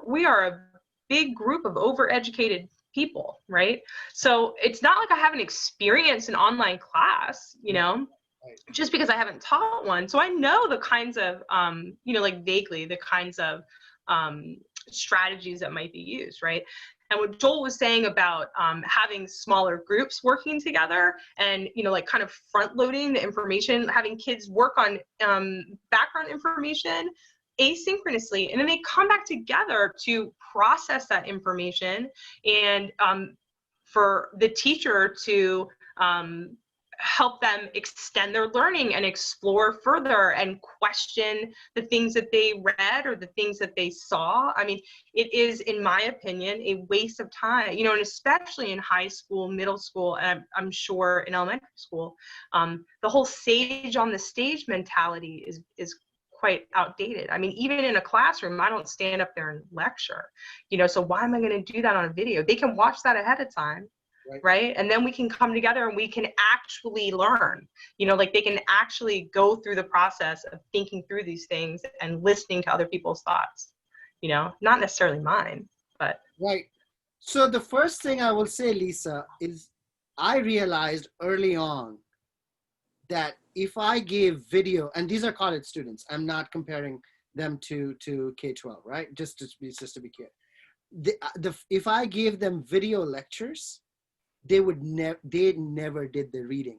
we are big group of overeducated people, right? So it's not like I haven't experienced an online class, you know, just because I haven't taught one. So I know the kinds of, you know, like vaguely the kinds of strategies that might be used, right? And what Joel was saying about having smaller groups working together and, you know, like kind of front loading the information, having kids work on background information asynchronously, and then they come back together to process that information, and for the teacher to help them extend their learning and explore further and question the things that they read or the things that they saw. I mean, it is, in my opinion, a waste of time, you know, and especially in high school, middle school, and I'm sure in elementary school, the whole sage on the stage mentality is quite outdated. I mean, even in a classroom, I don't stand up there and lecture, you know, so why am I going to do that on a video? They can watch that ahead of time. Right. And then we can come together and we can actually learn, you know, like they can actually go through the process of thinking through these things and listening to other people's thoughts, you know, not necessarily mine, but. Right. So the first thing I will say, Lisa, is I realized early on that if I gave video, and these are college students, I'm not comparing them to K-12, right? Just to be clear. If I gave them video lectures, they never did the reading.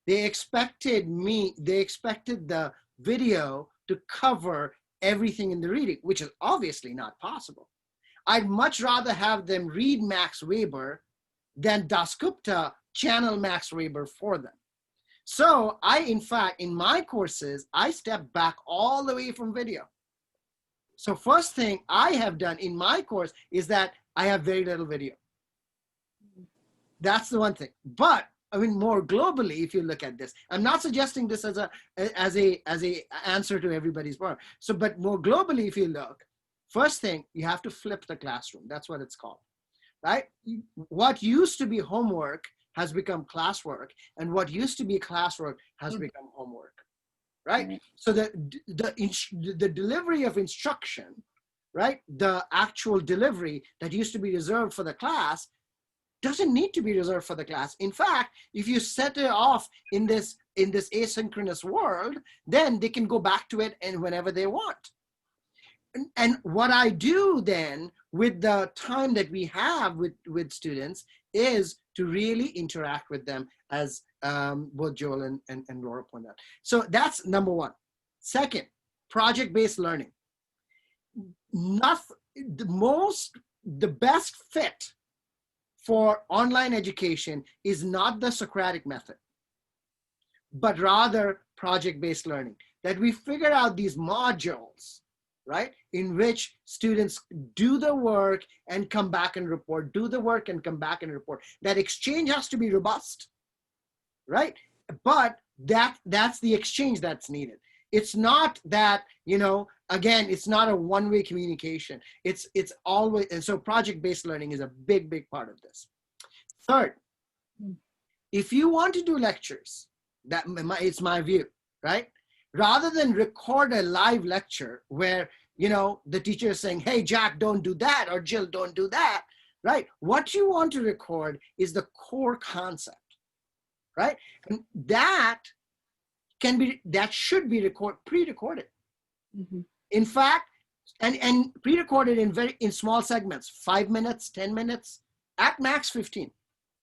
They expected the video to cover everything in the reading, which is obviously not possible. I'd much rather have them read Max Weber than Dasgupta channel Max Weber for them. So in fact, in my courses, I step back all the way from video. So first thing I have done in my course is that I have very little video. That's the one thing. But I mean, more globally, if you look at this, I'm not suggesting this as a answer to everybody's problem. So, but more globally, if you look, first thing, you have to flip the classroom. That's what it's called, right? What used to be homework has become classwork, and what used to be classwork has become homework, right? So the delivery of instruction, right? The actual delivery that used to be reserved for the class doesn't need to be reserved for the class. In fact, if you set it off in this asynchronous world, then they can go back to it and whenever they want. And what I do then with the time that we have with students is to really interact with them, as both Joel and Laura pointed out. So that's number one. Second, project-based learning. The best fit for online education is not the Socratic method, but rather project-based learning. That we figure out these modules, right, in which students do the work and come back and report, do the work and come back and report. That exchange has to be robust, right? But that's the exchange that's needed. It's not that, you know, again, it's not a one-way communication. It's always, and so project-based learning is a big, big part of this. Third, if you want to do lectures, it's my view, right? Rather than record a live lecture where, you know, the teacher is saying, hey, Jack, don't do that, or Jill, don't do that, right? What you want to record is the core concept, right? And that should be pre-recorded. In fact, and pre-recorded in small segments, 5 minutes, 10 minutes, at max 15,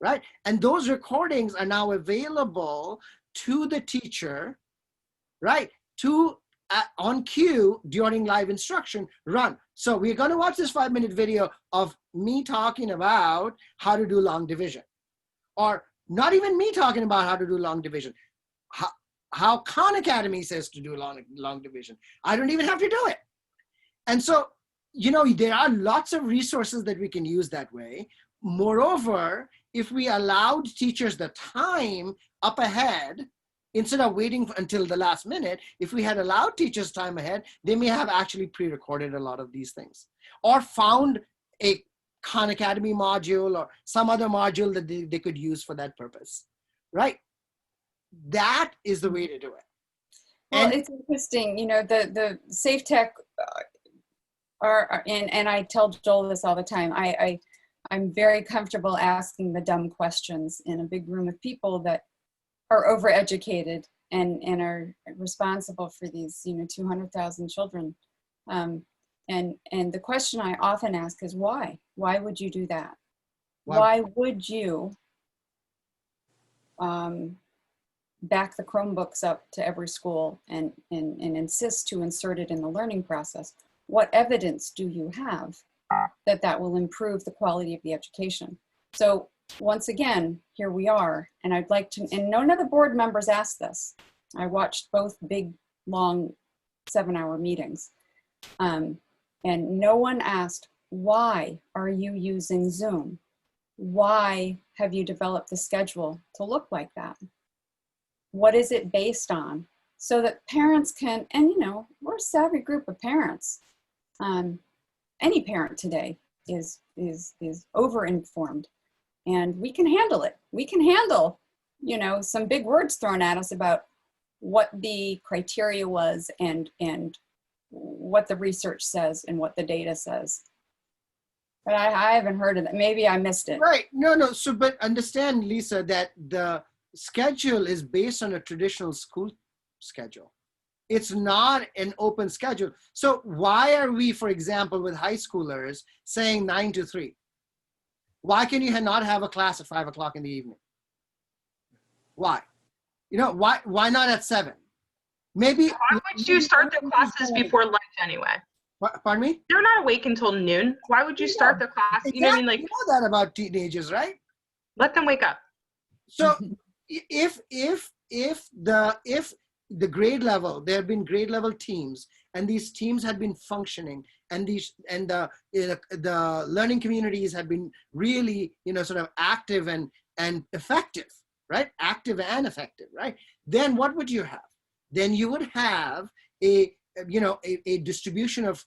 right? And those recordings are now available to the teacher, right? On cue during live instruction, run. So we're going to watch this 5-minute video of me talking about how to do long division, or not even me talking about how to do long division. How Khan Academy says to do long division. I don't even have to do it. And so, you know, there are lots of resources that we can use that way. Moreover, if we allowed teachers the time up ahead, instead of waiting until the last minute, if we had allowed teachers time ahead, they may have actually pre-recorded a lot of these things, or found a Khan Academy module or some other module that they could use for that purpose, right? That is the way to do it. Well, it's interesting, you know, the Safe Tech and I tell Joel this all the time, I'm very comfortable asking the dumb questions in a big room of people that are overeducated and are responsible for these, 200,000 children. And the question I often ask is why? Why would you do that? Why would you back the Chromebooks up to every school and insist to insert it in the learning process? What evidence do you have that that will improve the quality of the education? So once again, here we are, and I'd like to, and none of the board members asked this. I watched both big, long 7-hour meetings, and no one asked, why are you using Zoom? Why have you developed the schedule to look like that? What is it based on? So that parents can, and we're a savvy group of parents. Any parent today is over-informed, and we can handle it. We can handle, some big words thrown at us about what the criteria was and what the research says and what the data says. But I haven't heard of that. Maybe I missed it. Right. No. So, but understand, Lisa, that the schedule is based on a traditional school schedule. It's not an open schedule. So why are we, for example, with high schoolers saying 9 to 3? Why can you not have a class at 5 o'clock in the evening? Why? Why not at 7? Maybe. Why would you start the classes before lunch anyway? Pardon me? They're not awake until noon. Why would you start the class? Exactly. You know what I mean? Like, you know that about teenagers, right? let them wake up. So if the grade level, there have been grade level teams, and these teams had been functioning, and the learning communities have been really, sort of active and effective, right? Active and effective, right? Then what would you have? Then you would have a distribution of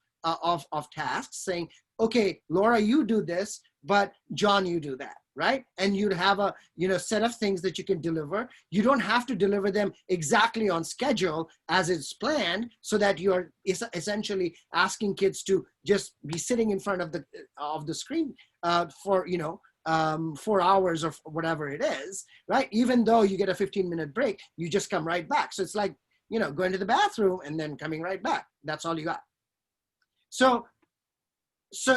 tasks saying, okay, Laura, you do this, but John, you do that, right? And you'd have a set of things that you can deliver. You don't have to deliver them exactly on schedule as it's planned, so that you're essentially asking kids to just be sitting in front of the screen for 4 hours or whatever it is, right? Even though you get a 15-minute break, you just come right back. So it's like going to the bathroom and then coming right back. That's all you got. So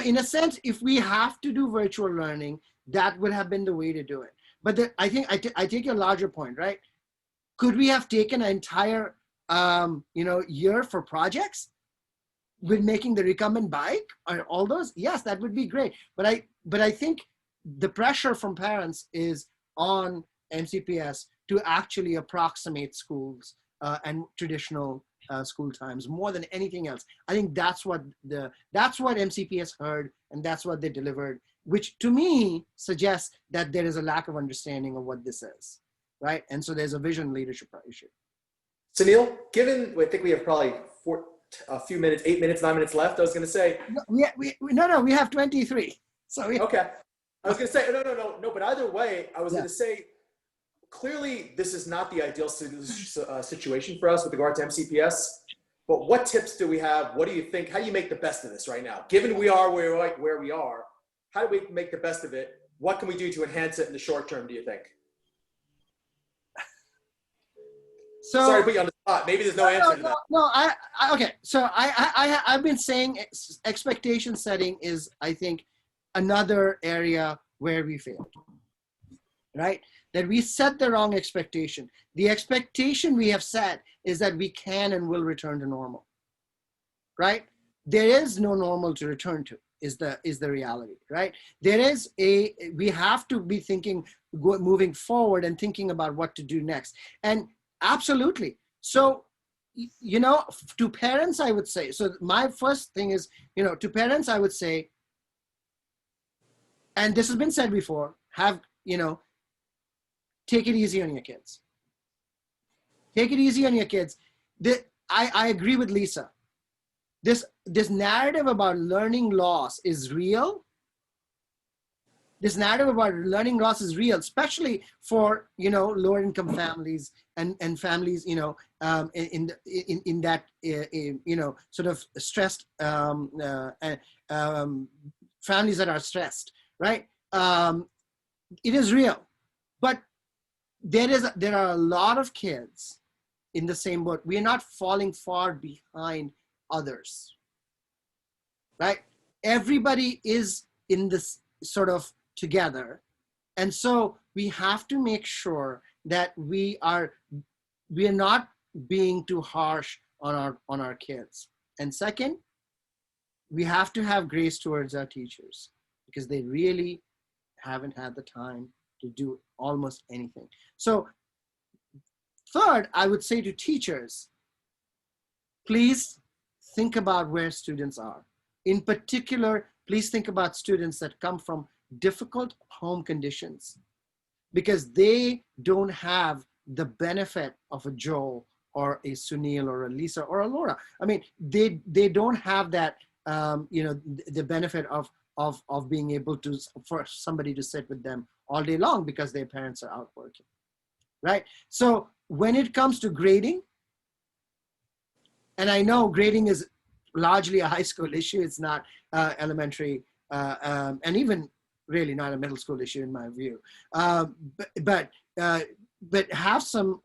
in a sense, if we have to do virtual learning, that would have been the way to do it. But I think I take a larger point, right? Could we have taken an entire year for projects with making the recumbent bike or all those? Yes, that would be great. But I think the pressure from parents is on MCPS to actually approximate schools and traditional school times more than anything else. I think that's what MCPS heard, and that's what they delivered, which to me suggests that there is a lack of understanding of what this is, right? And so there's a vision leadership issue. Sunil, I think we have probably 8 minutes, 9 minutes left. I was going to say. We have 23. So okay. I was going to say, no, but either way, I was going to say, clearly this is not the ideal situation for us with regard to MCPS, but what tips do we have? What do you think? How do you make the best of this right now? Given we are where we are, how do we make the best of it? What can we do to enhance it in the short term, do you think? So, sorry to put you on the spot. Maybe there's no answer to that. No, okay. So I've been saying expectation setting is, I think, another area where we failed, right? That we set the wrong expectation. The expectation we have set is that we can and will return to normal, right? There is no normal to return to, is the reality, right? We have to be moving forward and thinking about what to do next. And absolutely. So, to parents, I would say, so my first thing is, to parents, I would say, and this has been said before, take it easy on your kids. Take it easy on your kids. I agree with Lisa. This narrative about learning loss is real. This narrative about learning loss is real, especially for, lower income families and families, in that, sort of stressed, families that are stressed, right? It is real, but there are a lot of kids in the same boat. We are not falling far behind others, right? Everybody is in this sort of together. And so we have to make sure that we are not being too harsh on our kids. And second, we have to have grace towards our teachers, because they really haven't had the time to do almost anything. So third, I would say to teachers, please think about where students are. In particular, please think about students that come from difficult home conditions, because they don't have the benefit of a Joel or a Sunil or a Lisa or a Laura. I mean, they don't have that, the benefit of being able to, for somebody to sit with them all day long because their parents are out working, right? So when it comes to grading, and I know grading is largely a high school issue, it's not elementary, and even really not a middle school issue in my view. But have some,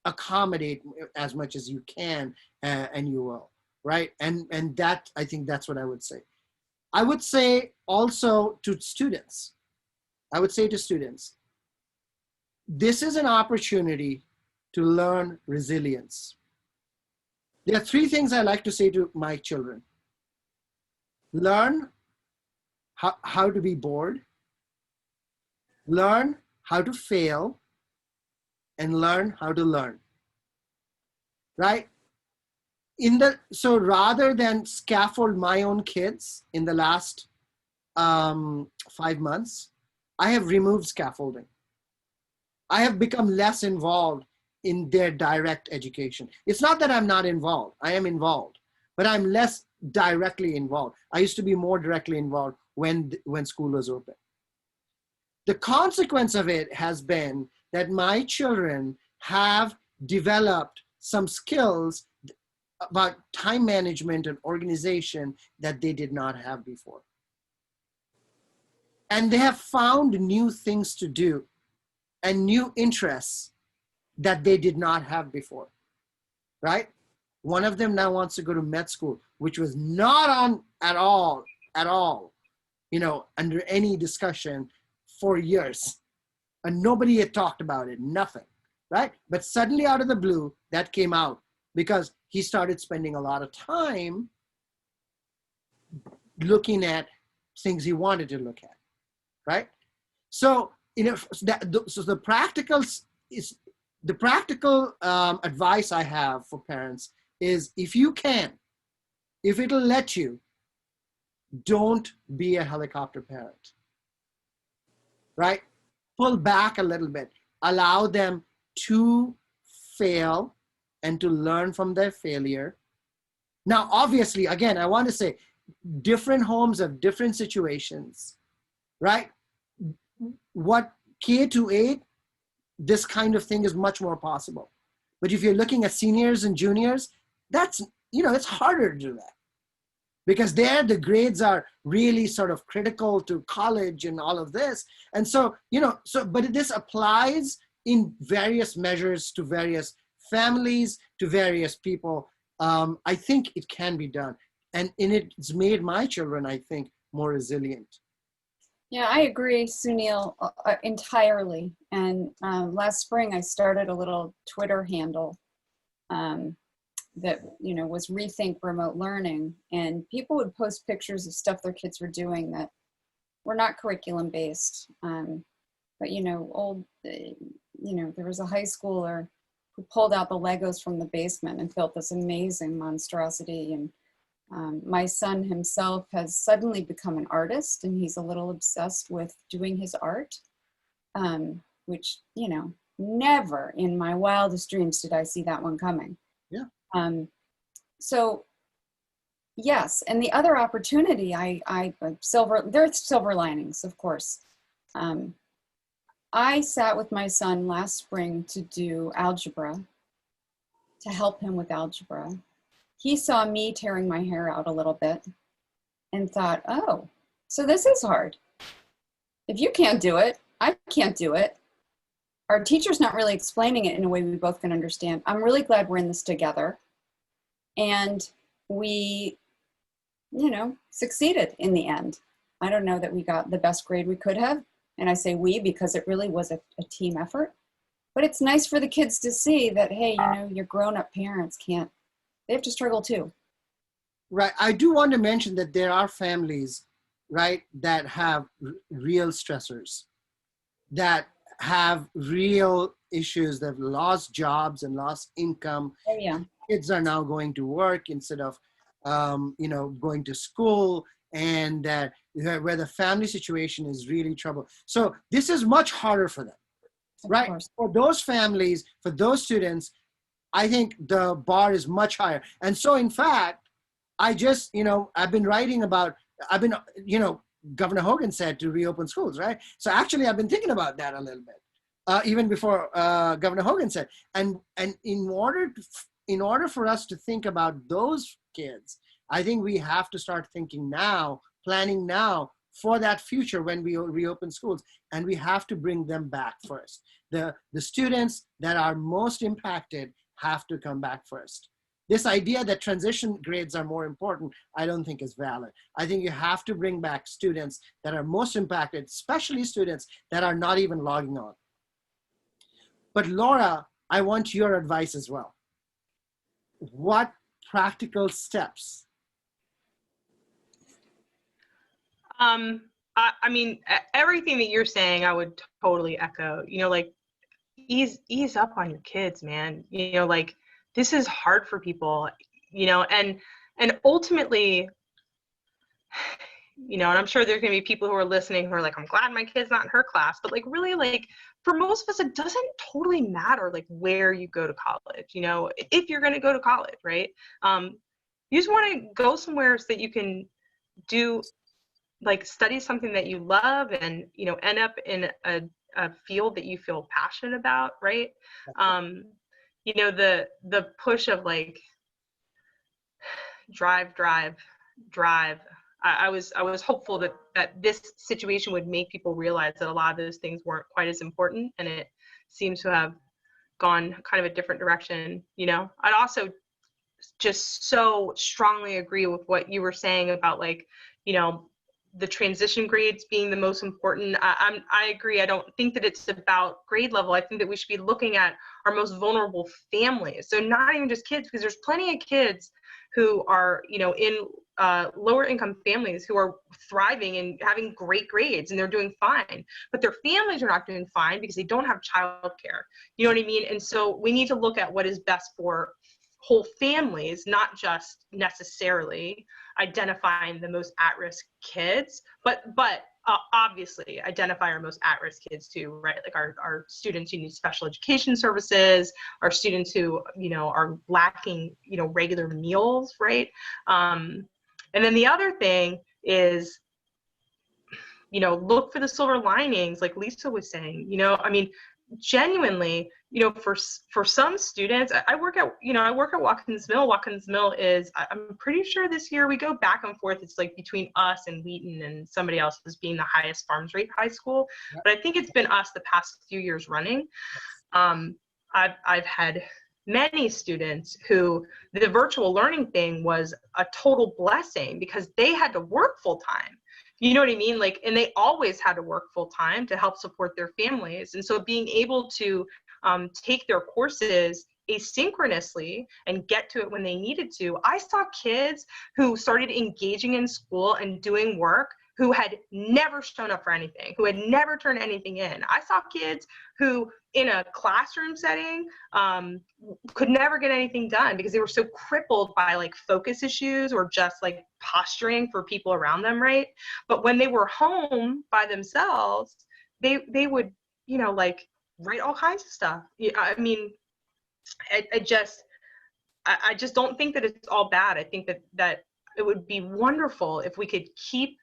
accommodate as much as you can, and you will, right? And that, I think that's what I would say. I would say also to students, this is an opportunity to learn resilience. There are three things I like to say to my children. Learn how to be bored, learn how to fail, and learn how to learn, right? So rather than scaffold my own kids in the last 5 months, I have removed scaffolding. I have become less involved in their direct education. It's not that I'm not involved, I am involved, but I'm less directly involved. I used to be more directly involved when school was open. The consequence of it has been that my children have developed some skills about time management and organization that they did not have before. And they have found new things to do and new interests that they did not have before, right? One of them now wants to go to med school, which was not on at all, under any discussion for years. And nobody had talked about it, nothing, right? But suddenly out of the blue, that came out because he started spending a lot of time looking at things he wanted to look at, right? So, so the practical advice I have for parents is, if it'll let you, don't be a helicopter parent, right? Pull back a little bit, allow them to fail and to learn from their failure. Now, obviously, again, I want to say, different homes have different situations, right? What K-8, this kind of thing is much more possible. But if you're looking at seniors and juniors, that's, it's harder to do that, because there the grades are really sort of critical to college and all of this. And so, but this applies in various measures to various families, to various people. I think it can be done. And it's made my children, I think, more resilient. Yeah, I agree, Sunil, entirely. And last spring, I started a little Twitter handle that was Rethink Remote Learning, and people would post pictures of stuff their kids were doing that were not curriculum based. But there was a high schooler who pulled out the Legos from the basement and built this amazing monstrosity. And my son himself has suddenly become an artist, and he's a little obsessed with doing his art, which, never in my wildest dreams did I see that one coming. Yeah. So Yes, and the other opportunity, there's silver linings, of course. I sat with my son last spring to do algebra, to help him with algebra. He saw me tearing my hair out a little bit and thought, oh, so this is hard. If you can't do it, I can't do it. Our teacher's not really explaining it in a way we both can understand. I'm really glad we're in this together. And we, succeeded in the end. I don't know that we got the best grade we could have. And I say we because it really was a team effort. But it's nice for the kids to see that, hey, your grown-up parents they have to struggle too. Right. I do want to mention that there are families, right, that have real stressors, that have real issues, that have lost jobs and lost income. Oh, yeah. Kids are now going to work instead of, going to school, and that where the family situation is really trouble. So this is much harder for them, right? For those families, for those students, I think the bar is much higher. And so in fact, I've been writing about, Governor Hogan said to reopen schools, right? So actually I've been thinking about that a little bit, even before Governor Hogan said, and in order for us to think about those kids, I think we have to start thinking now, planning now for that future when we reopen schools, and we have to bring them back first. The students that are most impacted have to come back first. This idea that transition grades are more important, I don't think is valid. I think you have to bring back students that are most impacted, especially students that are not even logging on. But Laura, I want your advice as well. What practical steps? I mean, everything that you're saying, I would totally echo. Ease up on your kids, man. This is hard for people, and ultimately, and I'm sure there's gonna be people who are listening who are like, I'm glad my kid's not in her class, but really, for most of us, it doesn't totally matter where you go to college, if you're gonna go to college, right? You just want to go somewhere so that you can do study something that you love and end up in a field that you feel passionate about, right? The push of drive. I was hopeful that this situation would make people realize that a lot of those things weren't quite as important, and it seems to have gone kind of a different direction. I'd also just so strongly agree with what you were saying about the transition grades being the most important. I agree. I don't think that it's about grade level. I think that we should be looking at our most vulnerable families. So not even just kids, because there's plenty of kids who are, in lower income families who are thriving and having great grades and they're doing fine, but their families are not doing fine because they don't have childcare. You know what I mean? And so we need to look at what is best for whole families, not just necessarily identifying the most at-risk kids, but obviously identify our most at-risk kids too, right? Our students who need special education services, our students who, are lacking, regular meals, right? And then the other thing is, look for the silver linings, like Lisa was saying, genuinely, for some students, I work at Watkins Mill. Watkins Mill is, I'm pretty sure this year we go back and forth. It's between us and Wheaton and somebody else as being the highest farms rate high school. But I think it's been us the past few years running. I've had many students who the virtual learning thing was a total blessing because they had to work full time. You know what I mean? And they always had to work full time to help support their families. And so being able to take their courses asynchronously and get to it when they needed to. I saw kids who started engaging in school and doing work who had never shown up for anything, who had never turned anything in. I saw kids who in a classroom setting could never get anything done because they were so crippled by focus issues or just posturing for people around them, right? But when they were home by themselves, they would, write all kinds of stuff. I mean, I just don't think that it's all bad. I think that it would be wonderful if we could keep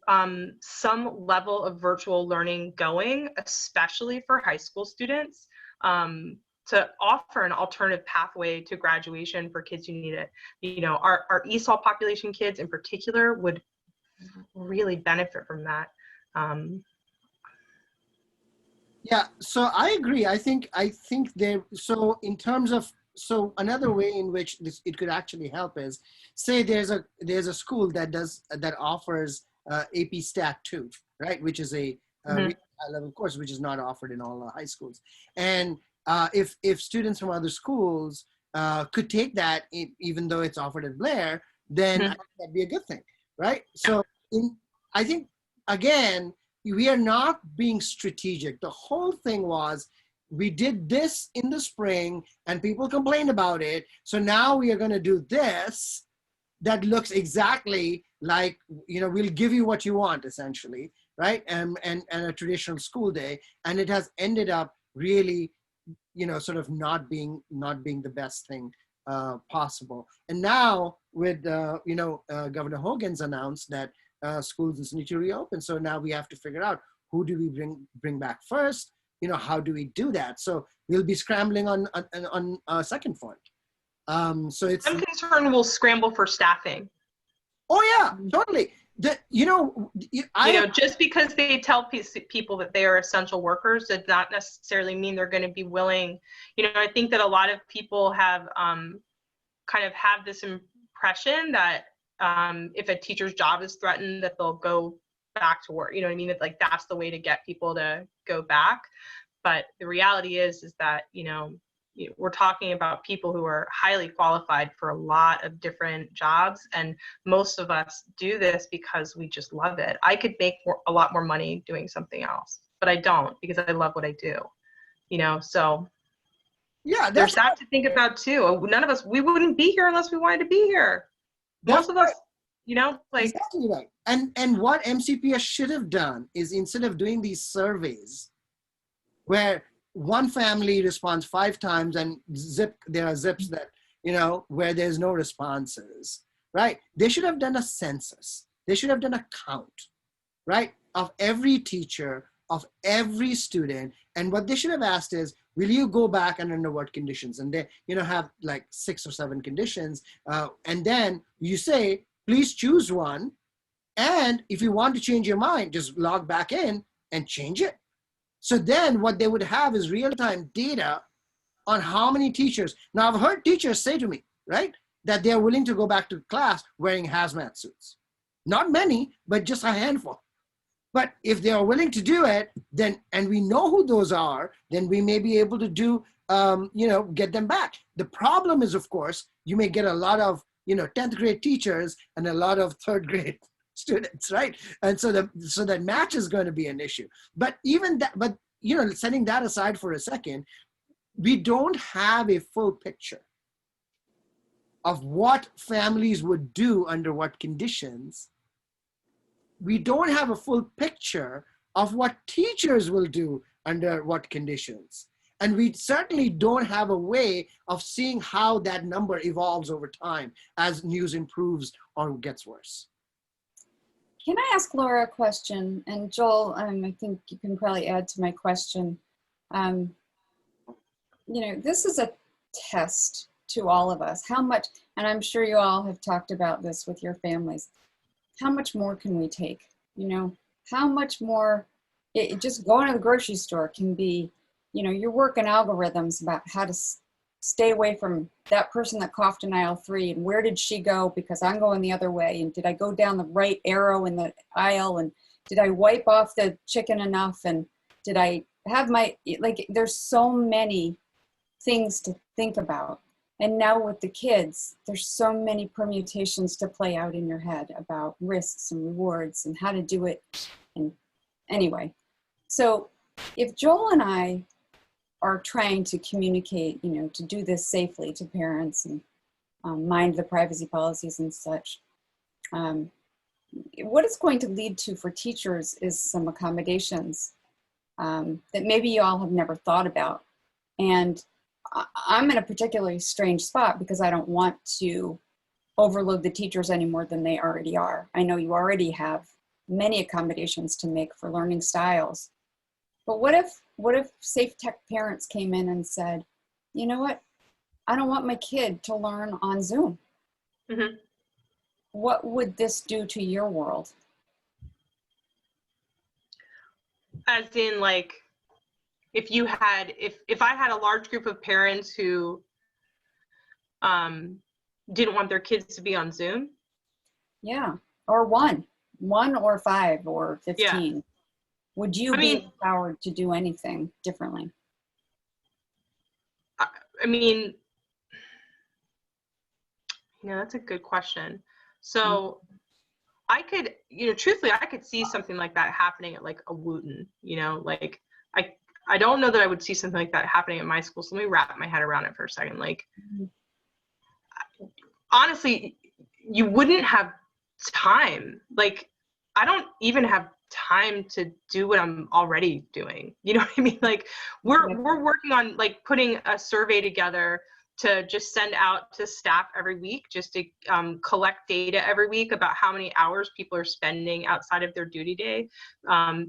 some level of virtual learning going, especially for high school students, to offer an alternative pathway to graduation for kids who need it. You know, our ESOL population kids in particular would really benefit from that. Yeah, so I agree. I think there, so in terms of, so another way in which it could actually help is, say there's a school that offers AP Stat 2, right? Which is a really high level course, which is not offered in all high schools. And if students from other schools could take that, even though it's offered at Blair, then I think that'd be a good thing, right? So I think, again, we are not being strategic. The whole thing was, we did this in the spring and people complained about it. So now we are going to do this that looks exactly like, you know, we'll give you what you want, essentially, right? And a traditional school day. And it has ended up really, you know, sort of not being the best thing possible. And now with, Governor Hogan's announced that schools just need to reopen. So now we have to figure out, who do we bring back first? You know, how do we do that? So we'll be scrambling on a second front. So it's, I'm concerned we'll scramble for staffing. Oh yeah, totally. Just because they tell people that they are essential workers does not necessarily mean they're going to be willing. You know, I think that a lot of people have kind of have this impression that if a teacher's job is threatened, that they'll go back to work. You know what I mean? It's like, that's the way to get people to go back. But the reality is that, we're talking about people who are highly qualified for a lot of different jobs. And most of us do this because we just love it. I could make a lot more money doing something else, but I don't, because I love what I do, so yeah, there's that to think about too. None of us, we wouldn't be here unless we wanted to be here. Most of us, exactly right. And what MCPS should have done is, instead of doing these surveys where one family responds 5 times and there are zips that, where there's no responses, right? They should have done a census. They should have done a count, right? Of every teacher, of every student. And what they should have asked is, will you go back and under what conditions? And they, have like 6 or 7 conditions. And then you say, please choose one. And if you want to change your mind, just log back in and change it. So then what they would have is real-time data on how many teachers. Now, I've heard teachers say to me, right, that they're willing to go back to class wearing hazmat suits. Not many, but just a handful. But if they are willing to do it, then, and we know who those are, then we may be able to do, get them back. The problem is, of course, you may get a lot of, 10th grade teachers and a lot of 3rd grade students, right? And so that match is going to be an issue. But even that, setting that aside for a second, we don't have a full picture of what families would do under what conditions. We don't have a full picture of what teachers will do under what conditions. And we certainly don't have a way of seeing how that number evolves over time as news improves or gets worse. Can I ask Laura a question? And Joel, I think you can probably add to my question. This is a test to all of us. How much, and I'm sure you all have talked about this with your families, how much more can we take? How much more, just going to the grocery store can be, you're working algorithms about how to stay away from that person that coughed in aisle 3, and where did she go because I'm going the other way, and did I go down the right arrow in the aisle, and did I wipe off the chicken enough, and did I have there's so many things to think about. And now with the kids, there's so many permutations to play out in your head about risks and rewards and how to do it. And anyway, so if Joel and I are trying to communicate, to do this safely to parents and mind the privacy policies and such, what it's going to lead to for teachers is some accommodations that maybe you all have never thought about. And I'm in a particularly strange spot because I don't want to overload the teachers any more than they already are. I know you already have many accommodations to make for learning styles. But what if Safe Tech parents came in and said, you know what, I don't want my kid to learn on Zoom. Mm-hmm. What would this do to your world? As in, like, if I had a large group of parents who didn't want their kids to be on Zoom. Yeah, or one or 5 or 15. Yeah. Would you be empowered to do anything differently? I mean, that's a good question. So I could, truthfully, I could see something like that happening at like a Wooten, like I don't know that I would see something like that happening at my school. So let me wrap my head around it for a second. Like, honestly, you wouldn't have time. Like, I don't even have time to do what I'm already doing. You know what I mean? Like, we're working on like putting a survey together to just send out to staff every week, just to collect data every week about how many hours people are spending outside of their duty day.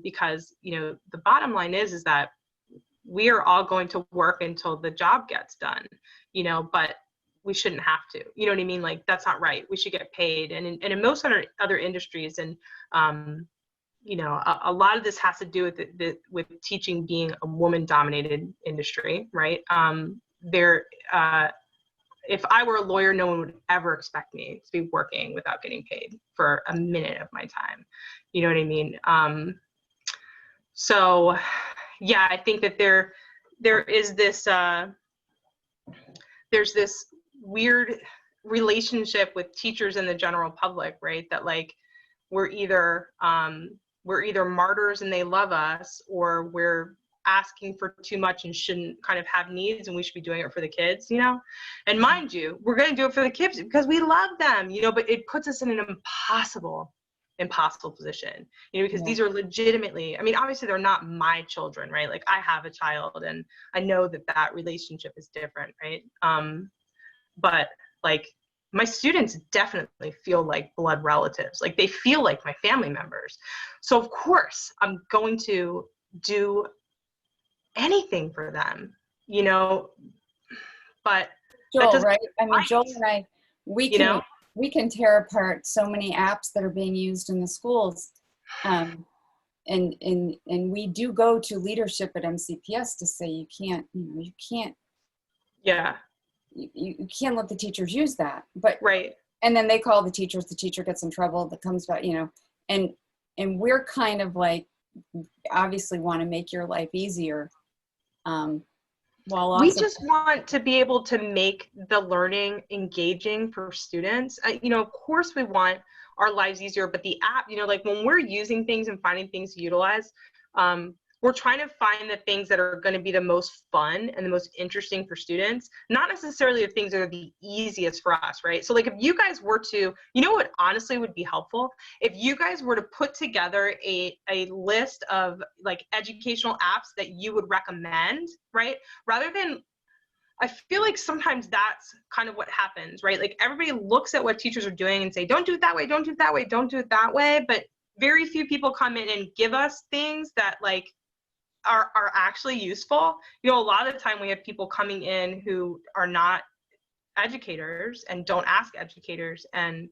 Because, the bottom line is that we are all going to work until the job gets done, but we shouldn't have to, you know what I mean? Like, that's not right. We should get paid. And in most other industries, and, a lot of this has to do with teaching being a woman-dominated industry, right? If I were a lawyer, no one would ever expect me to be working without getting paid for a minute of my time. You know what I mean? So yeah, I think that there is this, there's this weird relationship with teachers and the general public, right? That like, we're either martyrs and they love us, or we're asking for too much and shouldn't kind of have needs, and we should be doing it for the kids, And mind you, we're going to do it for the kids because we love them, but it puts us in an impossible position, because these are legitimately, obviously they're not my children, right? Like, I have a child and I know that relationship is different, right? But like, my students definitely feel like blood relatives. Like, they feel like my family members. So of course I'm going to do anything for them, but Joel, right? Joel and I, we can tear apart so many apps that are being used in the schools. And we do go to leadership at MCPS to say, you can't let the teachers use that. But right. And then they call the teacher gets in trouble, that comes back, and we're kind of like, obviously want to make your life easier. While also, we just want to be able to make the learning engaging for students. Of course we want our lives easier, but the app, like when we're using things and finding things to utilize, we're trying to find the things that are going to be the most fun and the most interesting for students, not necessarily the things that are the easiest for us, right? So like, if you guys were to, what honestly would be helpful? If you guys were to put together a list of like educational apps that you would recommend, right? Rather than, I feel like sometimes that's kind of what happens, right? Like, everybody looks at what teachers are doing and say, don't do it that way, don't do it that way, don't do it that way. But very few people come in and give us things that like are actually useful. A lot of the time we have people coming in who are not educators and don't ask educators, and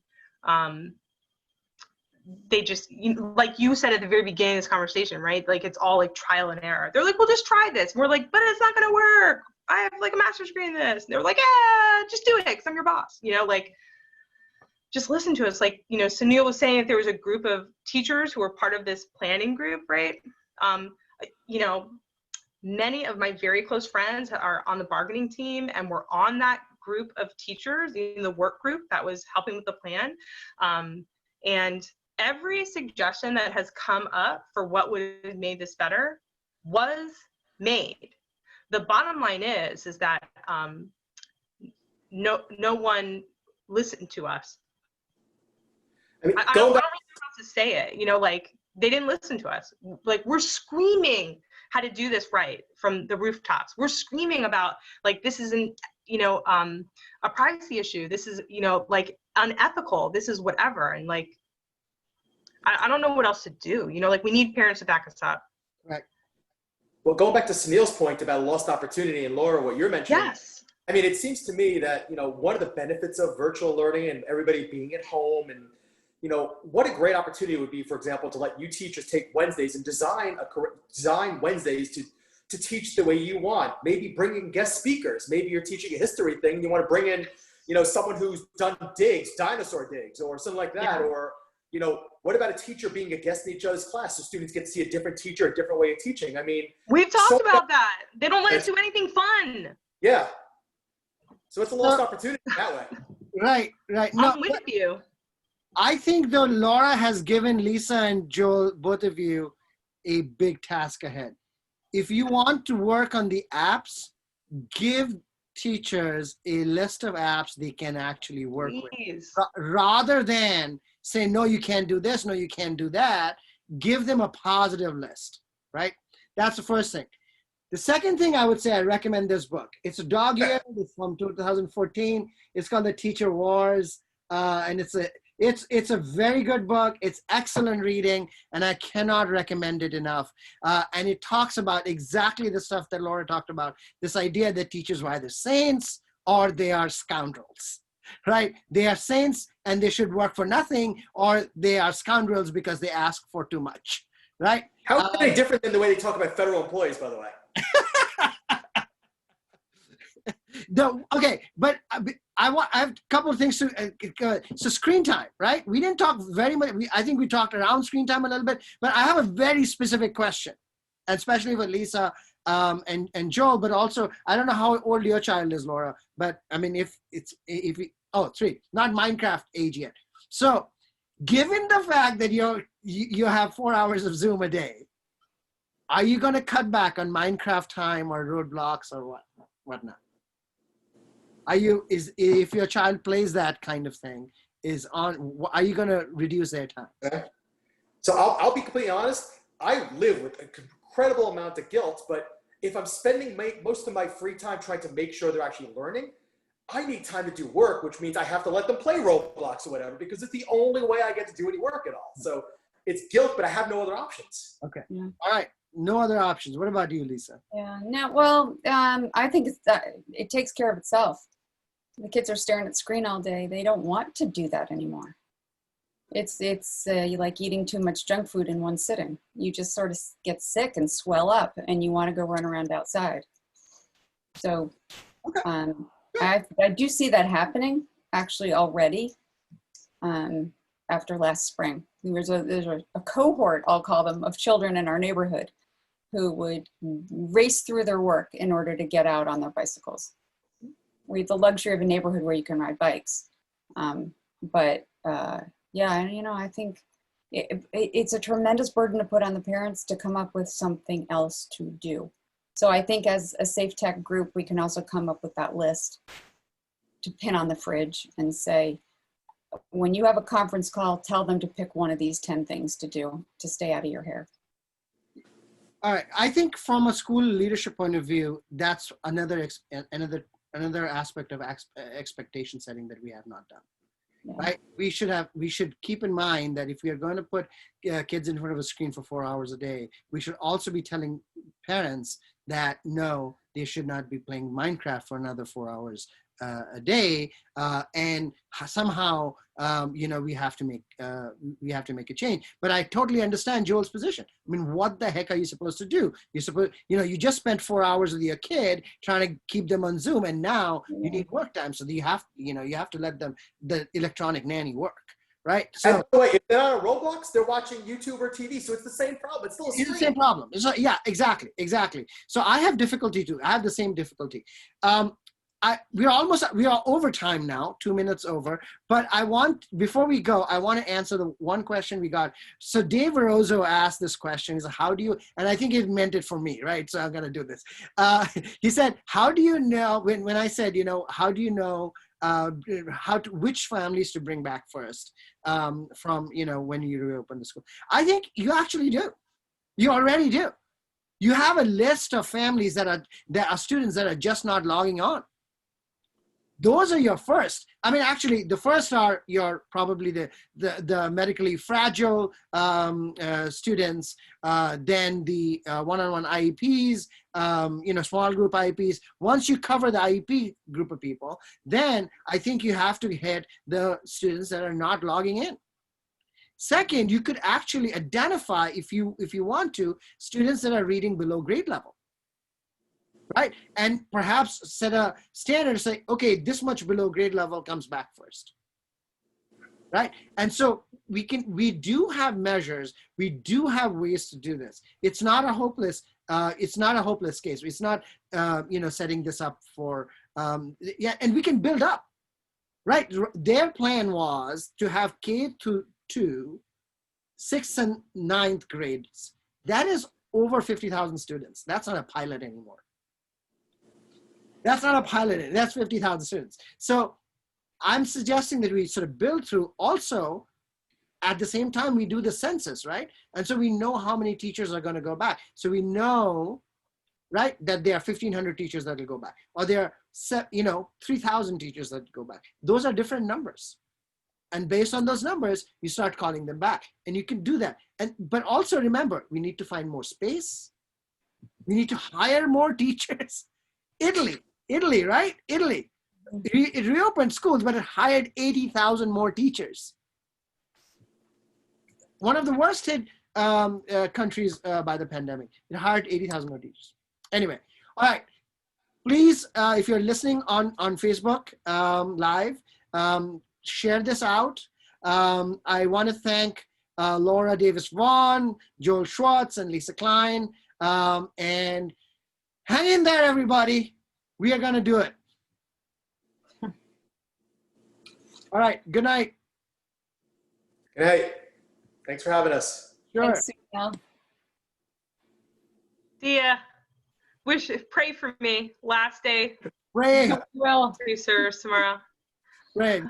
they just, like you said at the very beginning of this conversation, right? Like, it's all like trial and error. They're like, well, just try this. And we're like, but it's not going to work. I have like a master's degree in this. And they're like, yeah, just do it because I'm your boss. Like, just listen to us. Like, Sunil was saying that there was a group of teachers who were part of this planning group, right? Many of my very close friends are on the bargaining team, and we're on that group of teachers in the work group that was helping with the plan. And every suggestion that has come up for what would have made this better was made. The bottom line is that no one listened to us. I don't really know how to say it, like, they didn't listen to us. Like, we're screaming how to do this right from the rooftops. We're screaming about, like, this isn't, a privacy issue. This is, like, unethical. This is whatever. And like, I don't know what else to do. You know, like we need parents to back us up. Right. Well, going back to Sunil's point about lost opportunity, and Laura, what you're mentioning. Yes. I mean, it seems to me that, you know, one of the benefits of virtual learning and everybody being at home, and, you know, what a great opportunity it would be, for example, to let you teachers take Wednesdays and design Wednesdays to teach the way you want. Maybe bring in guest speakers. Maybe you're teaching a history thing. You want to bring in, you know, someone who's done dinosaur digs or something like that. Yeah. Or, you know, what about a teacher being a guest in each other's class so students get to see a different teacher, a different way of teaching? I mean, we've talked about that. They don't let us do anything fun. Yeah. So it's a lost opportunity that way. Right. I'm with you. I think though Laura has given Lisa and Joel, both of you, a big task ahead. If you want to work on the apps, give teachers a list of apps they can actually work with. Rather than say, no, you can't do this, no, you can't do that, give them a positive list, right? That's the first thing. The second thing I would say, I recommend this book. It's a dog-eared. It's from 2014. It's called The Teacher Wars, and it's a very good book. It's excellent reading, and I cannot recommend it enough. And it talks about exactly the stuff that Laura talked about. This idea that teachers are either saints or they are scoundrels, right? They are saints and they should work for nothing, or they are scoundrels because they ask for too much, right? How are they different than the way they talk about federal employees, by the way? Okay, but I have a couple of things to, so screen time, right? We didn't talk very much. I think we talked around screen time a little bit, but I have a very specific question, especially with Lisa and Joel, but also, I don't know how old your child is, Laura, but I mean, if 3, not Minecraft age yet. So given the fact that you have 4 hours of Zoom a day, are you going to cut back on Minecraft time or roadblocks or whatnot? If your child plays that kind of thing, are you going to reduce their time? Okay. So I'll be completely honest. I live with an incredible amount of guilt, but if I'm spending most of my free time trying to make sure they're actually learning, I need time to do work, which means I have to let them play Roblox or whatever, because it's the only way I get to do any work at all. So it's guilt, but I have no other options. Okay. Yeah. All right. No other options. What about you, Lisa? Yeah. No. Well, I think it takes care of itself. The kids are staring at the screen all day. They don't want to do that anymore. It's like eating too much junk food in one sitting. You just sort of get sick and swell up, and you want to go run around outside. So, okay. I do see that happening actually already. After last spring, there's a cohort, I'll call them, of children in our neighborhood who would race through their work in order to get out on their bicycles. We have the luxury of a neighborhood where you can ride bikes. Yeah, you know, I think it's a tremendous burden to put on the parents to come up with something else to do. So I think as a Safe Tech group, we can also come up with that list to pin on the fridge and say, when you have a conference call, tell them to pick one of these 10 things to do to stay out of your hair. All right. I think from a school leadership point of view, that's another aspect of expectation setting that we have not done. Yeah. Right? We should keep in mind that if we are going to put kids in front of a screen for 4 hours a day, we should also be telling parents that no, they should not be playing Minecraft for another 4 hours a day, and somehow we have to make a change. But I totally understand Joel's position. I mean, what the heck are you supposed to do? You just spent 4 hours with your kid trying to keep them on Zoom, and now you need work time, so you have to let them, the electronic nanny, work. Right. So, and by the way, if they're on Roblox, they're watching YouTube or TV, so it's the same problem. It's still it's the same problem. Yeah, exactly. So I have difficulty too. I have the same difficulty. We are over time now, 2 minutes over. But before we go, I want to answer the one question we got. So Dave Rozo asked this question. He's like, how do you? And I think he meant it for me, right? So I'm going to do this. He said, how do you know? When I said, how do you know? Which families to bring back first from when you reopen the school? I think you actually do. You already do. You have a list of families that are students that are just not logging on. Those are your first. I mean, actually, the first are your probably the medically fragile students, then the one-on-one IEPs, small group IEPs. Once you cover the IEP group of people, then I think you have to hit the students that are not logging in. Second, you could actually identify, if you want to, students that are reading below grade level. Right? And perhaps set a standard, say, okay, this much below grade level comes back first. Right? And so we do have measures, we do have ways to do this. It's not a hopeless case. It's not, setting this up for, and we can build up, right? Their plan was to have K-2, 6th and 9th grades. That is over 50,000 students. That's not a pilot anymore. That's not a pilot, that's 50,000 students. So I'm suggesting that we sort of build through. Also, at the same time, we do the census, right? And so we know how many teachers are going to go back. So we know, right, that there are 1,500 teachers that will go back, or there are 3,000 teachers that go back. Those are different numbers. And based on those numbers, you start calling them back, and you can do that. But also remember, we need to find more space. We need to hire more teachers. Italy, right? Italy. It reopened schools, but it hired 80,000 more teachers. One of the worst hit countries by the pandemic. It hired 80,000 more teachers. Anyway, all right. Please, if you're listening on Facebook Live, share this out. I want to thank Laura Davis Vaughn, Joel Schwartz, and Lisa Klein. And hang in there, everybody. We are going to do it. All right. Good night. Good night. Thanks for having us. Sure. Thanks, Sunil. Dia, pray for me. Last day. Pray. Well. Research tomorrow. Pray.